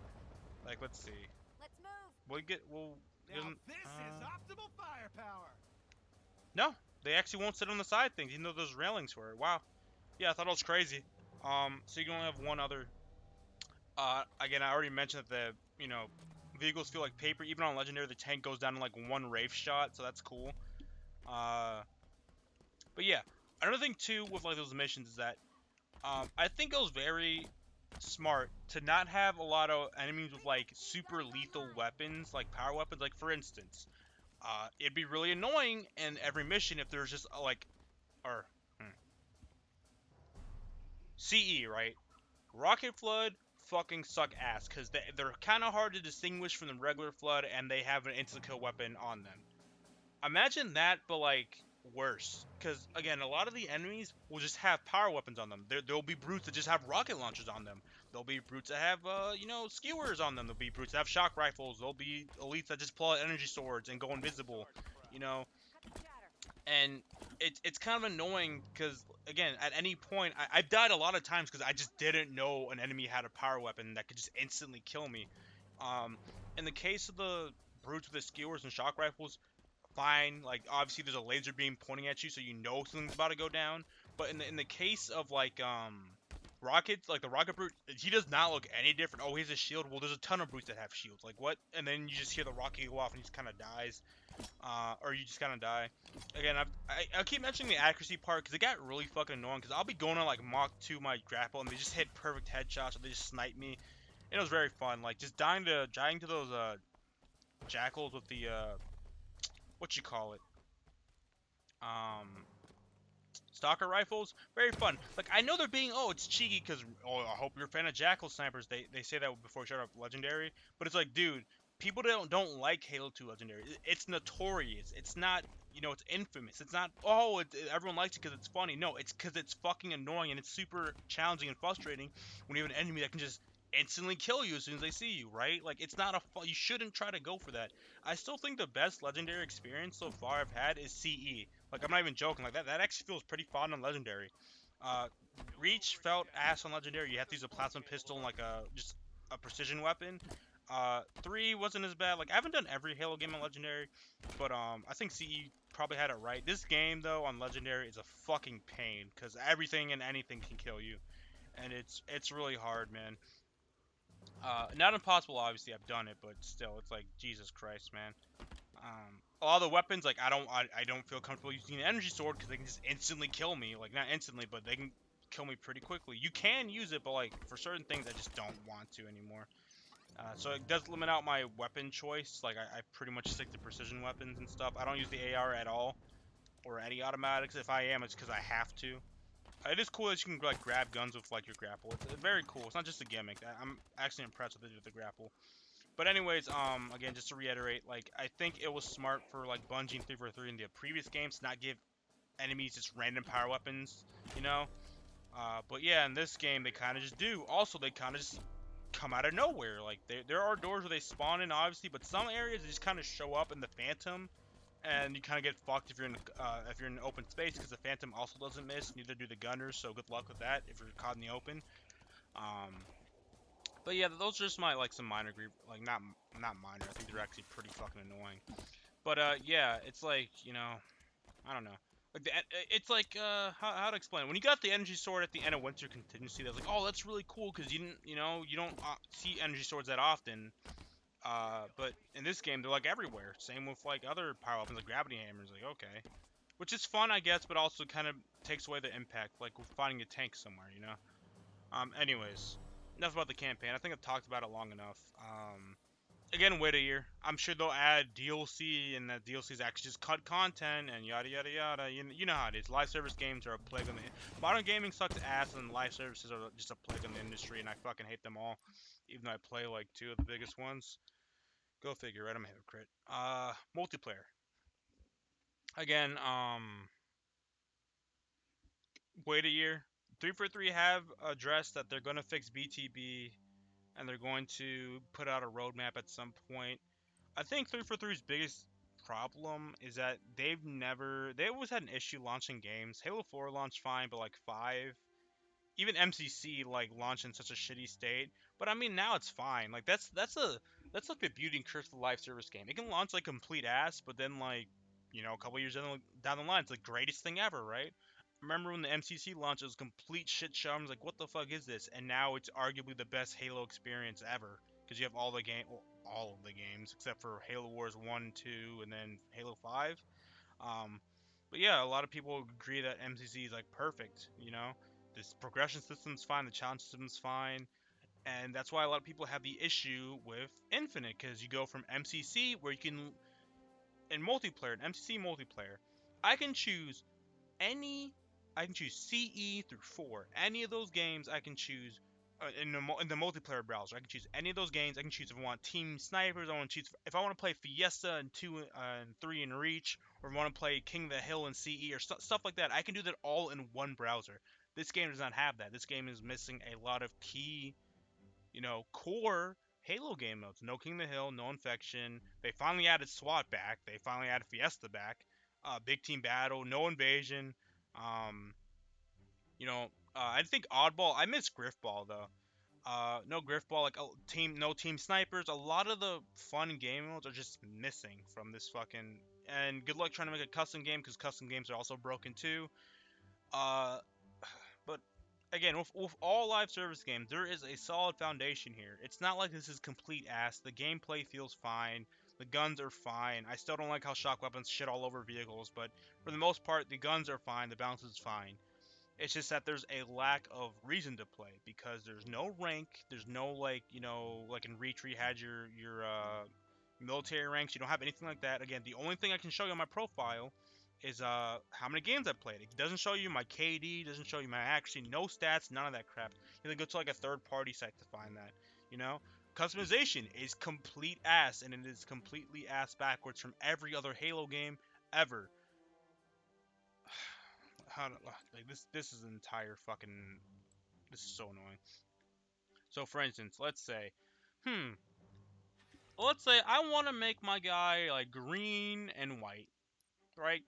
Like let's see. Let's move. We'll Now this is optimal firepower. no, they actually won't sit on the side things, even though there's railings for it. Wow. Yeah, I thought it was crazy. So you can only have one other. Again, I already mentioned that vehicles feel like paper. Even on legendary, the tank goes down in like one Wraith shot, so that's cool. Uh, but yeah, another thing too with like those missions is that I think it was very smart to not have a lot of enemies with like super lethal weapons, like power weapons. Like for instance, it'd be really annoying in every mission if there's just like, or CE, right? Rocket Flood fucking suck ass because they're kind of hard to distinguish from the regular Flood, and they have an instant kill weapon on them. Imagine that, but like worse. Because again, a lot of the enemies will just have power weapons on them. There'll be brutes that just have rocket launchers on them. There'll be brutes that have skewers on them. There'll be brutes that have shock rifles. There'll be elites that just pull out energy swords and go invisible. You know, Cut the chatter. and it's kind of annoying because again, at any point, I've died a lot of times because I just didn't know an enemy had a power weapon that could just instantly kill me. Um, in the case of the brutes with the skewers and shock rifles, fine. Like obviously there's a laser beam pointing at you, so you know something's about to go down. But in the case of like rockets, like the rocket brute, he does not look any different. Oh, he has a shield. Well, there's a ton of brutes that have shields. Like what? And then you just hear the rocket go off, and he just kind of dies. Or you just kind of die. Again, I keep mentioning the accuracy part because it got really fucking annoying. Because I'll be going on like Mach 2 my grapple, and they just hit perfect headshots, or they just snipe me. It was very fun. Like just dying to those jackals with the what you call it stalker rifles, very fun. Like I know they're being, oh, it's cheeky because, oh, I hope you're a fan of jackal snipers. They say that before we start up legendary, but it's like, dude, people don't like Halo 2 legendary. It's notorious. It's not, it's infamous. It's not, oh, everyone likes it because it's funny. No, it's because it's fucking annoying and it's super challenging and frustrating when you have an enemy that can just instantly kill you as soon as they see you, right? Like it's not you shouldn't try to go for that. I still think the best legendary experience so far I've had is CE. Like I'm not even joking. Like that actually feels pretty fun on legendary. Uh, Reach felt ass on legendary. You have to use a plasma pistol and like just a precision weapon. 3 wasn't as bad. Like I haven't done every Halo game on legendary, but I think CE probably had it right. This game though on legendary is a fucking pain because everything and anything can kill you, and it's really hard, man. Not impossible, obviously. I've done it, but still, it's like Jesus Christ, man. A lot of the weapons, like I don't feel comfortable using an energy sword because they can just instantly kill me. Like not instantly, but they can kill me pretty quickly. You can use it, but like for certain things, I just don't want to anymore. So it does limit out my weapon choice. Like I pretty much stick to precision weapons and stuff. I don't use the AR at all or any automatics. If I am, it's because I have to. It is cool that you can like grab guns with like your grapple. It's very cool. It's not just a gimmick. I'm actually impressed with the grapple. But anyways, again, just to reiterate, like I think it was smart for like Bungie and 343 in the previous games to not give enemies just random power weapons, you know. But yeah, in this game they kind of just do. Also, they kind of just come out of nowhere. Like there are doors where they spawn in, obviously, but some areas they just kind of show up in the Phantom, and you kind of get fucked if you're in open space because the Phantom also doesn't miss. Neither do the Gunners. So good luck with that if you're caught in the open. Um, but yeah, those are just my like some minor grief, like not minor. I think they're actually pretty fucking annoying. But yeah, it's like I don't know. Like it's like how to explain it? When you got the energy sword at the end of Winter Contingency, that's like, oh, that's really cool because you don't see energy swords that often. But in this game, they're like everywhere. Same with like other power weapons, like gravity hammers. Like okay, which is fun, I guess, but also kind of takes away the impact, like with finding a tank somewhere, you know. Anyways, enough about the campaign. I think I've talked about it long enough. Again, wait a year. I'm sure they'll add DLC, and that DLC is actually just cut content and yada yada yada. You know how it is. Live service games are a plague on the modern gaming sucks ass, and live services are just a plague on the industry, and I fucking hate them all. Even though I play like two of the biggest ones. Go figure, right? I'm a hypocrite. Multiplayer. Again, wait a year. 343 have addressed that they're gonna fix BTB, and they're going to put out a roadmap at some point. I think 343's biggest problem is that they always had an issue launching games. Halo 4 launched fine, but like 5, even MCC like launched in such a shitty state. But I mean now it's fine. Like that's like the beauty and curse of the live service game. It can launch like complete ass, but then like a couple years down the line, it's the greatest thing ever, right? Remember when the MCC launched, it was a complete shit show. I was like, what the fuck is this? And now it's arguably the best Halo experience ever because you have all of the games except for Halo Wars 1, 2, and then Halo 5. Um, but yeah, a lot of people agree that MCC is like perfect. This progression system's fine, the challenge system's fine, and that's why a lot of people have the issue with Infinite because you go from MCC where you can in multiplayer, in MCC multiplayer, I can choose any. I can choose CE through 4. Any of those games I can choose in the multiplayer browser. I can choose any of those games. I can choose if I want Team Snipers. I want to choose if I want to play Fiesta and 2 and 3 in Reach, or if I want to play King of the Hill and CE or stuff like that. I can do that all in one browser. This game does not have that. This game is missing a lot of key, core Halo game modes. No King of the Hill, no Infection. They finally added SWAT back. They finally added Fiesta back. Big team battle, no invasion. Um, I think Oddball. I miss Griffball though. No Griffball, like no team snipers. A lot of the fun game modes are just missing from this fucking. And good luck trying to make a custom game because custom games are also broken too. Uh, but again, with all live service games, there is a solid foundation here. It's not like this is complete ass. The gameplay feels fine. The guns are fine. I still don't like how shock weapons shit all over vehicles, but for the most part, the guns are fine. The balance is fine. It's just that there's a lack of reason to play because there's no rank. There's no like in Reach where you had your military ranks. You don't have anything like that. Again, the only thing I can show you on my profile is how many games I've played. It doesn't show you my KD, doesn't show you my actually no stats, none of that crap. You have to go to like a third party site to find that. You know, customization is complete ass, and it is completely ass backwards from every other Halo game ever. How to, like this is an entire fucking this is so annoying. So for instance, hmm, let's say I want to make my guy like green and white, right?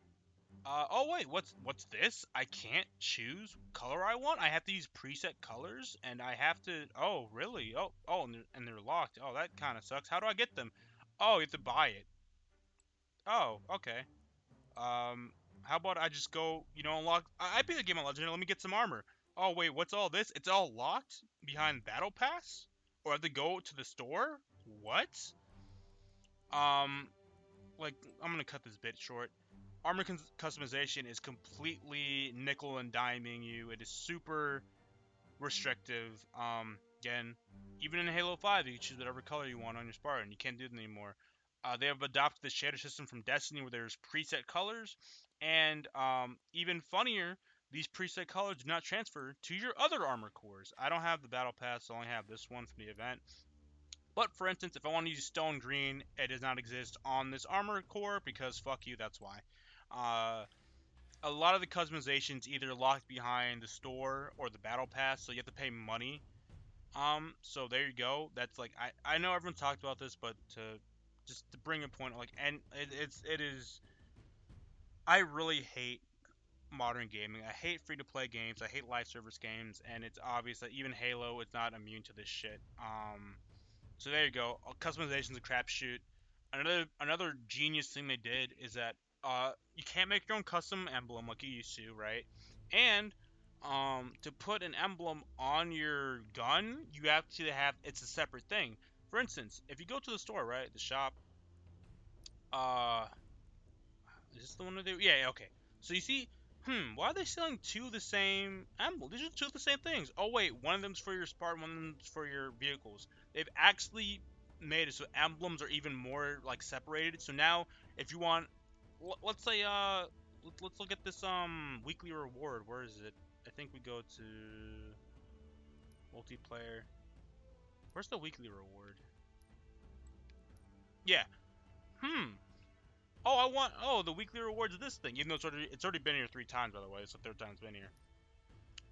Oh wait, what's this? I can't choose color I want. I have to use preset colors, and I have to. Oh really? Oh, and they're locked. Oh, that kind of sucks. How do I get them? Oh, you have to buy it. Oh, okay. Um, how about I just go, unlock. I beat the game on Legendary. Let me get some armor. Oh wait, what's all this? It's all locked behind Battle Pass, or I have to go to the store. What? Um, like I'm gonna cut this bit short. Armor customization is completely nickel and diming you. It is super restrictive. Again, even in Halo 5, you can choose whatever color you want on your Spartan. You can't do that anymore. They have adopted the shader system from Destiny where there's preset colors, and even funnier, these preset colors do not transfer to your other armor cores. I don't have the battle pass, so I only have this one from the event. But for instance, if I want to use stone green, it does not exist on this armor core because fuck you, that's why. Uh, a lot of the customizations either locked behind the store or the battle pass, so you have to pay money. So there you go. That's like I know everyone talked about this, but to just to bring a point, like, and it is. I really hate modern gaming. I hate free to play games. I hate live service games, and it's obvious that even Halo is not immune to this shit. So there you go. Customization's a crapshoot. Another genius thing they did is that you can't make your own custom emblem like you used to, right? And to put an emblem on your gun, you have to have it's a separate thing. For instance, if you go to the store, right, the shop, uh, is this the one that they? Yeah, yeah, okay. So you see, why are they selling two of the same emblems? These are two of the same things. Oh wait, one of them's for your Spartan, one of them's for your vehicles. They've actually made it so emblems are even more like separated. So now, if you want, let's say, let's look at this weekly reward. Where is it? I think we go to multiplayer. Where's the weekly reward? Yeah. Hmm. Oh, I want. Oh, the weekly rewards of this thing. Even though it's already been here 3 times, by the way. It's the third time it's been here.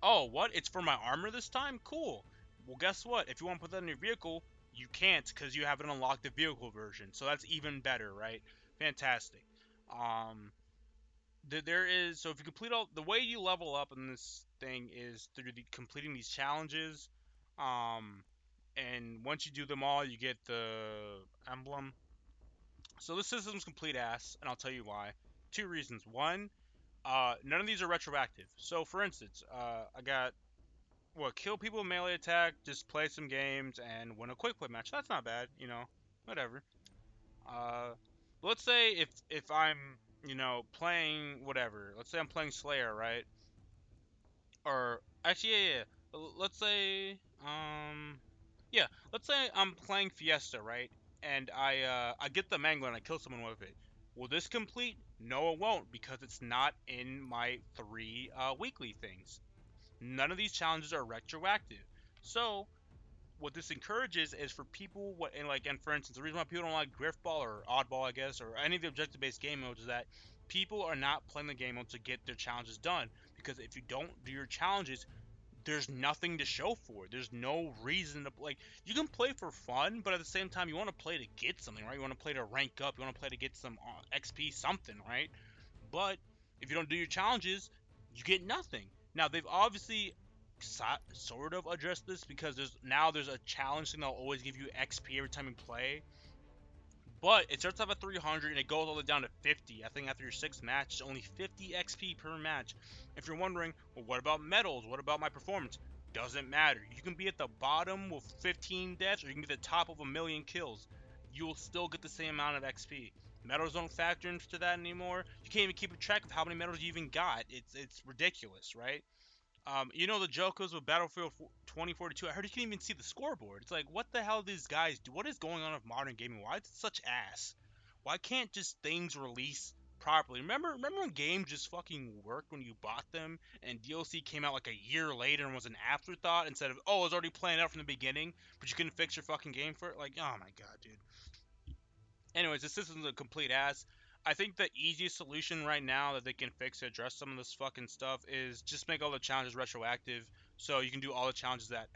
Oh, what? It's for my armor this time? Cool. Well, guess what? If you want to put that in your vehicle, you can't because you haven't unlocked the vehicle version. So that's even better, right? Fantastic. Um, there is so if you complete all the way you level up in this thing is through completing these challenges. Um, and once you do them all, you get the emblem. So this system's complete ass, and I'll tell you why. Two reasons. One, none of these are retroactive. So, for instance, I got kill people with melee attack, just play some games and win a quick play match. That's not bad, whatever. Uh, let's say if I'm playing whatever. Let's say I'm playing Slayer, right? Or actually, yeah. Let's say yeah. Let's say I'm playing Fiesta, right? And I get the mango and I kill someone with it. Will this complete? No, it won't because it's not in my three weekly things. None of these challenges are retroactive. So what this encourages is for people and for instance the reason why people don't like Griffball or Oddball I guess or any of the objective based game modes is that people are not playing the game mode to get their challenges done because if you don't do your challenges there's nothing to show for it. There's no reason to like. You can play for fun, but at the same time, you want to play to get something, right? You want to play to rank up. You want to play to get some XP, something, right? But if you don't do your challenges, you get nothing. Now they've obviously sort of addressed this because there's a challenge thing that'll always give you XP every time you play. But it starts off at 300 and it goes all the way down to 50. I think after your sixth match, it's only 50 XP per match. If you're wondering, well, what about medals? What about my performance? Doesn't matter. You can be at the bottom with 15 deaths, or you can be at the top of a million kills. You will still get the same amount of XP. Medals don't factor into that anymore. You can't even keep a track of how many medals you even got. It's ridiculous, right? The joke was with Battlefield 2042. I heard you can even see the scoreboard. It's like, what the hell do these guys do? What is going on with modern gaming? Why is it such ass? Why can't just things release properly? Remember when games just fucking worked when you bought them, and DLC came out like a year later and was an afterthought instead of it was already planned out from the beginning, but you couldn't fix your fucking game for it? Like, oh my god, dude. Anyways, this system's a complete ass. I think the easiest solution right now that they can fix to address some of this fucking stuff is just make all the challenges retroactive, so you can do all the challenges at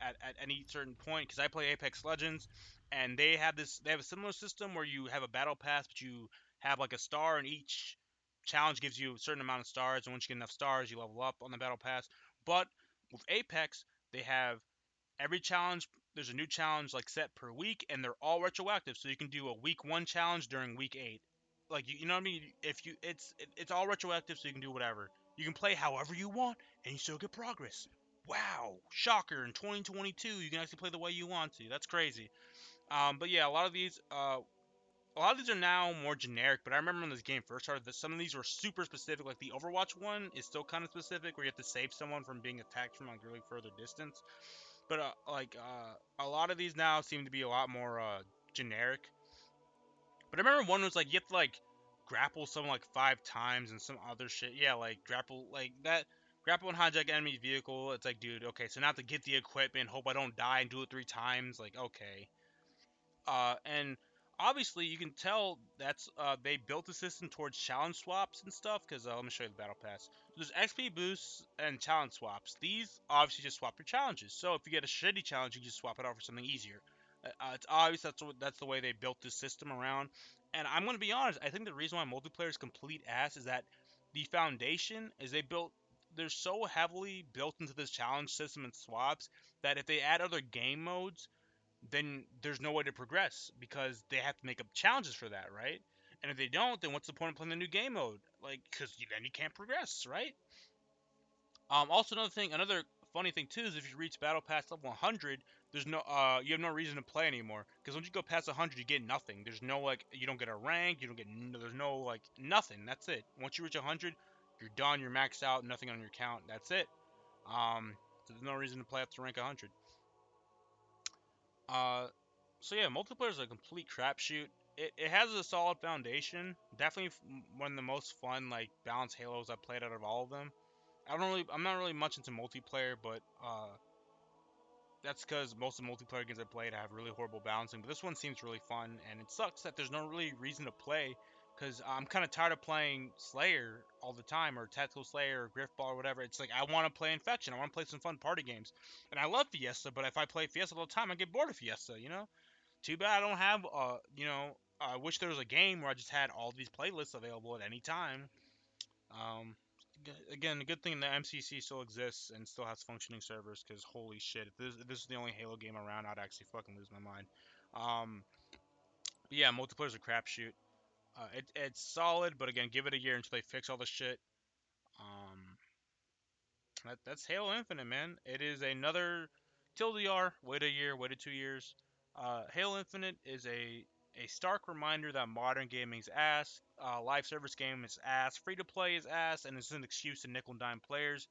any certain point. Because I play Apex Legends, and they have a similar system where you have a battle pass, but you have like a star, and each challenge gives you a certain amount of stars, and once you get enough stars, you level up on the battle pass. But with Apex, they have every challenge there's a new challenge like set per week and they're all retroactive so you can do a week 1 challenge during week 8 like you know what I mean if you it's all retroactive so you can do whatever you can play however you want and you still get progress. wow, shocker! In 2022, you can actually play the way you want to. That's crazy. But yeah, a lot of these are now more generic. But I remember when this game first started, that some of these were super specific. Like the Overwatch one is still kind of specific, where you have to save someone from being attacked from like really further distance. But a lot of these now seem to be a lot more generic. But I remember one was like you have to like grapple someone like 5 times and some other shit. Yeah, like grapple like that. Grapple and hijack enemy vehicle. It's like, dude, okay, so now I have to get the equipment, hope I don't die, and do it 3 times. Like, okay. And obviously you can tell that's they built the system towards challenge swaps and stuff. Because let me show you the battle pass. So there's XP boosts and challenge swaps. These obviously just swap your challenges. So if you get a shitty challenge, you just swap it out for something easier. It's obvious that's the way they built this system around. And I'm gonna be honest. I think the reason why multiplayer is complete ass is that the foundation is they built. They're so heavily built into this challenge system and swaps that if they add other game modes, then there's no way to progress because they have to make up challenges for that, right? And if they don't, then what's the point of playing the new game mode? Like, because then you can't progress, right? Also, another funny thing too is if you reach battle pass level 100, you have no reason to play anymore. Because once you go past 100, you get nothing. There's no like, you don't get a rank, you don't get, there's no like nothing. That's it. Once you reach 100, you're done. You're maxed out. Nothing on your account. That's it. So there's no reason to play up to rank 100. Uh, So yeah, multiplayer is a complete crapshoot. It has a solid foundation. Definitely one of the most fun like balanced Halos I've played out of all of them. I'm not really much into multiplayer, but that's because most of the multiplayer games I played have really horrible balancing. But this one seems really fun, and it sucks that there's no really reason to play. Because I'm kind of tired of playing Slayer all the time, or Tactical Slayer, or Griffball, or whatever. It's like I want to play Infection. I want to play some fun party games, and I love Fiesta. But if I play Fiesta all the time, I get bored of Fiesta. You know. Too bad I don't have, I wish there was a game where I just had all these playlists available at any time. Um, Again, the good thing that MCC still exists and still has functioning servers, because holy shit, if this is the only Halo game around, I'd actually fucking lose my mind. Um, but yeah, multiplayer's a crapshoot. It's solid, but again, give it a year until they fix all the shit. Um, that's Halo Infinite, man. It is another TLDR. Wait a year, waited 2 years. Halo Infinite is a stark reminder that modern gaming's ass, live service game is ass, free to play is ass, and it's an excuse to nickel and dime players.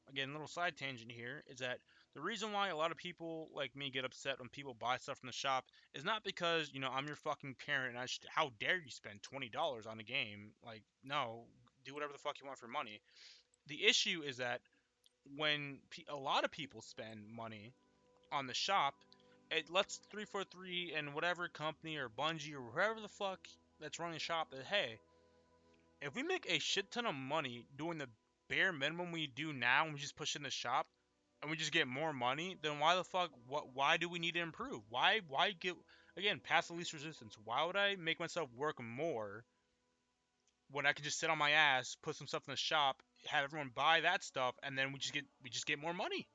Again, little side tangent here is that the reason why a lot of people like me get upset when people buy stuff from the shop is not because I'm your fucking parent and how dare you spend $20 on a game? Like, no, do whatever the fuck you want for money. The issue is that when a lot of people spend money on the shop, it lets 343 and whatever company or Bungie or whoever the fuck that's running the shop that, hey, if we make a shit ton of money doing the bare minimum we do now and we just push in the shop and we just get more money, then why the fuck why do we need to improve? Why get again past the least resistance? Why would I make myself work more when I can just sit on my ass, put some stuff in the shop, have everyone buy that stuff, and then we just get more money.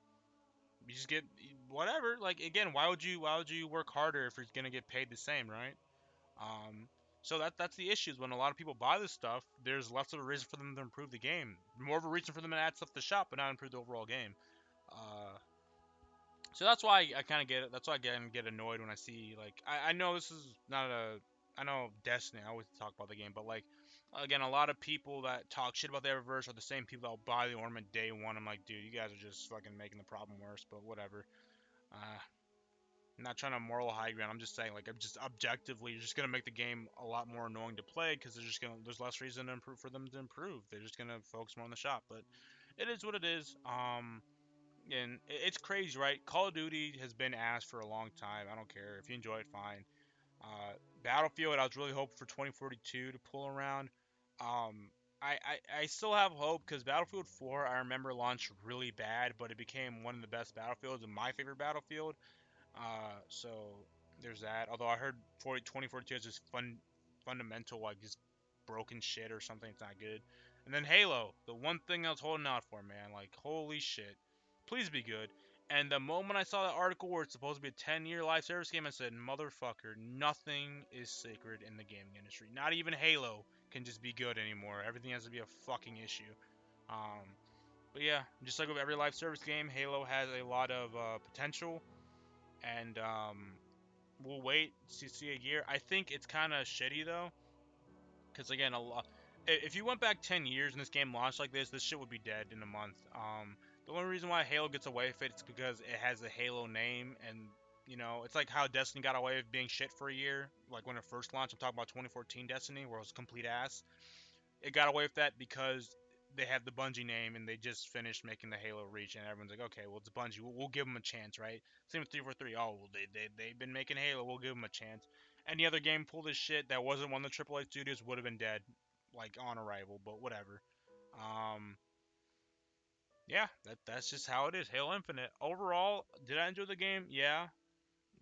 We just get whatever. Like again, why would you work harder if you're gonna get paid the same, right? Um, so that's the issue. Is when a lot of people buy this stuff, there's less of a reason for them to improve the game. More of a reason for them to add stuff to the shop, but not improve the overall game. Uh, so that's why I kind of get it. That's why I get annoyed when I see like I know this is not a I know Destiny. I always talk about the game, but like again, a lot of people that talk shit about the Eververse are the same people that'll buy the ornament day one. I'm like, dude, you guys are just fucking making the problem worse. But whatever. I'm not trying to moral high ground. I'm just saying, like, I'm just objectively, you're just gonna make the game a lot more annoying to play because there's less reason to improve for them to improve. They're just gonna focus more on the shop. But it is what it is. And it's crazy, right? Call of Duty has been asked for a long time. I don't care if you enjoy it, fine. Battlefield, I was really hoping for 2042 to pull around. Um, I still have hope because Battlefield 4, I remember launched really bad, but it became one of the best battlefields and my favorite battlefield. So there's that. Although I heard 2042 is just fundamental, like just broken shit or something. It's not good. And then Halo, the one thing I was holding out for, man. Like, holy shit. Please be good. And the moment I saw that article where it's supposed to be a 10-year live service game, I said, motherfucker, nothing is sacred in the gaming industry. Not even Halo can just be good anymore. Everything has to be a fucking issue. Um, But yeah, just like with every live service game, Halo has a lot of potential, and we'll wait to see a year. I think it's kind of shitty though, because again, a lot. If you went back 10 years and this game launched like this shit would be dead in a month. The only reason why Halo gets away with it is because it has the Halo name, and it's like how Destiny got away with being shit for a year, like when it first launched. I'm talking about 2014 Destiny, where it was complete ass. It got away with that because they have the Bungie name and they just finished making the Halo Reach, and everyone's like, okay, well it's Bungie, we'll give them a chance, right? Same with 343. Oh, well they've been making Halo, we'll give them a chance. Any other game pulled this shit that wasn't one of the AAA studios would have been dead, like on arrival. But whatever. Um, yeah, that's just how it is. Halo Infinite. Overall, did I enjoy the game? Yeah,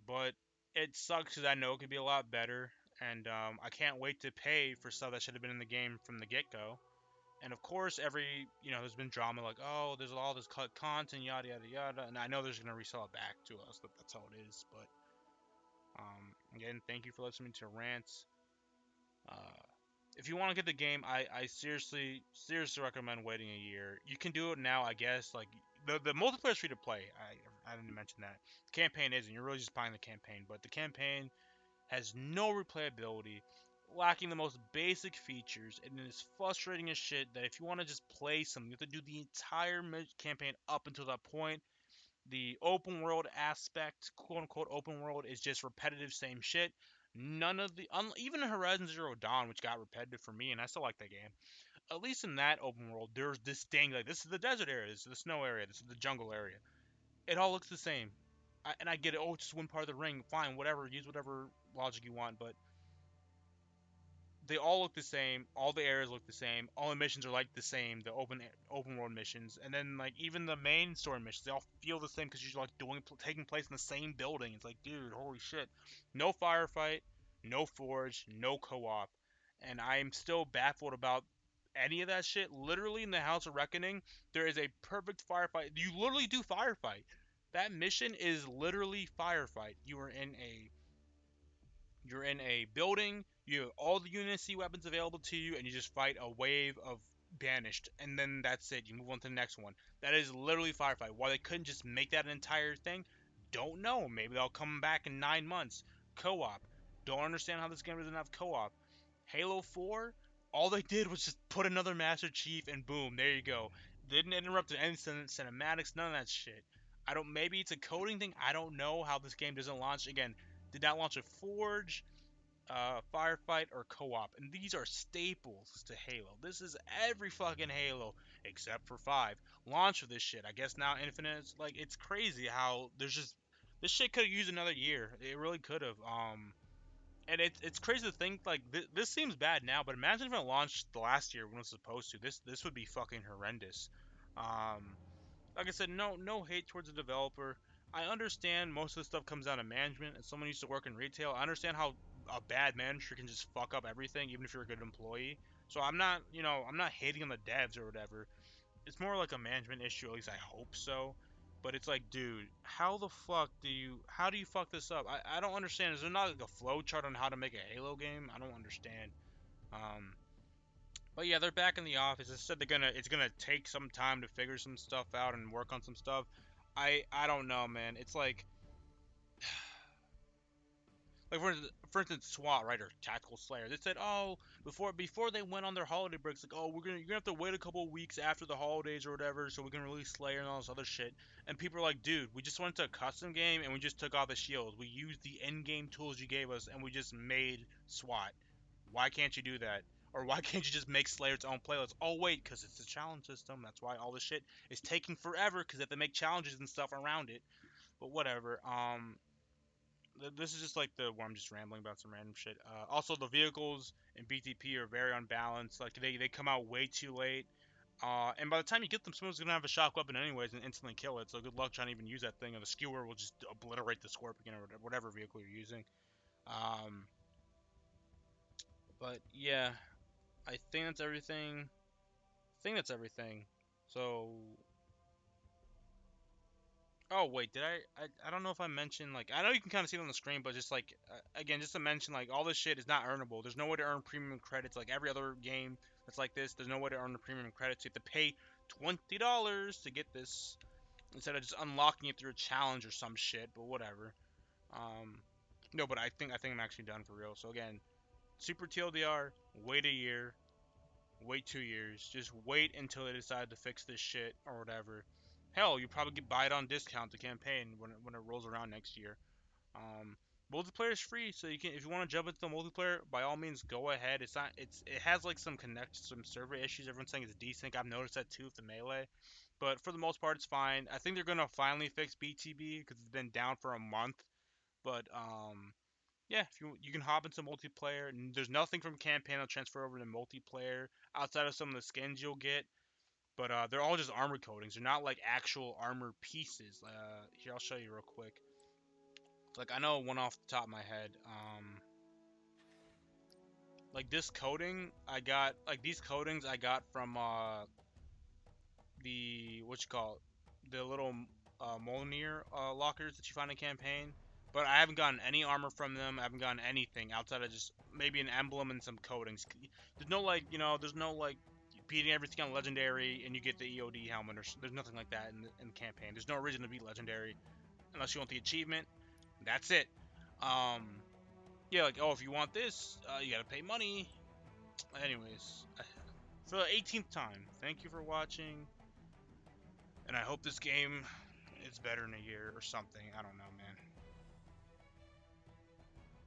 but it sucks because I know it could be a lot better, and I can't wait to pay for stuff that should have been in the game from the get go. And of course, there's been drama like, oh, there's all this cut content, yada yada yada, and I know there's gonna resell it back to us. That's how it is. But again, thank you for listening to rants. Uh, if you want to get the game, I seriously recommend waiting a year. You can do it now, I guess. Like the multiplayer is free to play. I didn't mention that. The campaign isn't. You're really just buying the campaign, but the campaign has no replayability, lacking the most basic features, and it is frustrating as shit that if you want to just play something, you have to do the entire campaign up until that point. The open world aspect, quote unquote open world, is just repetitive, same shit. None of the, even Horizon Zero Dawn, which got repetitive for me, and I still like that game. At least in that open world, there's this thing like this is the desert area, this is the snow area, this is the jungle area. It all looks the same. And I get it. Oh, it's just one part of the ring. Fine, whatever. Use whatever logic you want, but they all look the same. All the areas look the same. All the missions are like the same. The open world missions, and then like even the main story missions, they all feel the same because you're like taking place in the same building. It's like, dude, holy shit! No firefight, no forge, no co-op, and I'm still baffled about any of that shit. Literally in the House of Reckoning, there is a perfect firefight. You literally do firefight. That mission is literally firefight. You're in a building, you have all the UNSC weapons available to you, and you just fight a wave of banished, and then that's it. You move on to the next one. That is literally firefight. Why they couldn't just make that an entire thing, don't know. Maybe they'll come back in 9 months. Co-op. Don't understand how this game doesn't have co-op. Halo 4, all they did was just put another Master Chief, and boom, there you go. Didn't interrupt any cinematics, none of that shit. I don't. Maybe it's a coding thing. I don't know how this game doesn't launch again. Did not launch a Forge, Firefight, or Co-op, and these are staples to Halo. This is every fucking Halo except for 5. Launch of this shit. I guess now Infinite is like it's crazy how there's just this shit could have used another year. It really could have. And it's crazy to think like this seems bad now, but imagine if it launched the last year when it was supposed to. This would be fucking horrendous. Um, like I said, no hate towards the developer. I understand most of the stuff comes down to management. As someone used to work in retail, I understand how a bad manager can just fuck up everything, even if you're a good employee. So I'm not hating on the devs or whatever. It's more like a management issue. At least I hope so. But it's like, dude, how do you fuck this up? I don't understand. Is there not like a flow chart on how to make a Halo game? I don't understand. Um, but yeah, they're back in the office. They said it's gonna take some time to figure some stuff out and work on some stuff. I don't know, man. It's like for instance, SWAT, right, or Tactical Slayer. They said, oh, before they went on their holiday breaks, like, oh, you're gonna have to wait a couple of weeks after the holidays or whatever, so we can release Slayer and all this other shit. And people are like, dude, we just went to a custom game and we just took off the shields. We used the in-game tools you gave us and we just made SWAT. Why can't you do that? Or why can't you just make Slayer its own playlist? Oh wait, because it's a challenge system. That's why all this shit is taking forever because they have to make challenges and stuff around it. But whatever. This is just like the where I'm just rambling about some random shit. Also, the vehicles in BTP are very unbalanced. Like they come out way too late. And by the time you get them, someone's gonna have a shock weapon anyways and instantly kill it. So good luck trying to even use that thing. Or the skewer will just obliterate the scorpion or whatever vehicle you're using. Um, but yeah, I think that's everything. I think that's everything. So Oh wait, did I don't know if I mentioned like I know you can kind of see it on the screen, but just like again, just to mention like all this shit is not earnable. There's no way to earn premium credits like every other game that's like this. There's no way to earn the premium credits. You have to pay $20 to get this instead of just unlocking it through a challenge or some shit. But whatever. Um, no, but I think I'm actually done for real. So again, Super TLDR, wait a year, wait 2 years, just wait until they decide to fix this shit or whatever. Hell, you probably get buy it on discount the campaign when it rolls around next year. Um, Multiplayer is free, so you can if you want to jump into the multiplayer, by all means go ahead. It has like some server issues. Everyone's saying it's desync. I've noticed that too with the melee, but for the most part it's fine. I think they're gonna finally fix BTB because it's been down for a month. But yeah, if you can hop into multiplayer, and there's nothing from campaign that'll transfer over to multiplayer outside of some of the skins you'll get. But they're all just armor coatings. They're not like actual armor pieces. Here I'll show you real quick. Like I know one off the top of my head. Like this coating I got. Like these coatings I got from the what you call it, the little Molnir lockers that you find in campaign. But I haven't gotten any armor from them. I haven't gotten anything outside of just maybe an emblem and some coatings. There's no like there's no like beating everything on legendary and you get the EOD helmet or there's nothing like that in the campaign. There's no reason to beat legendary unless you want the achievement. That's it. Um, yeah, like oh if you want this, you gotta pay money. Anyways, for the 18th time, thank you for watching. And I hope this game is better in a year or something. I don't know, man.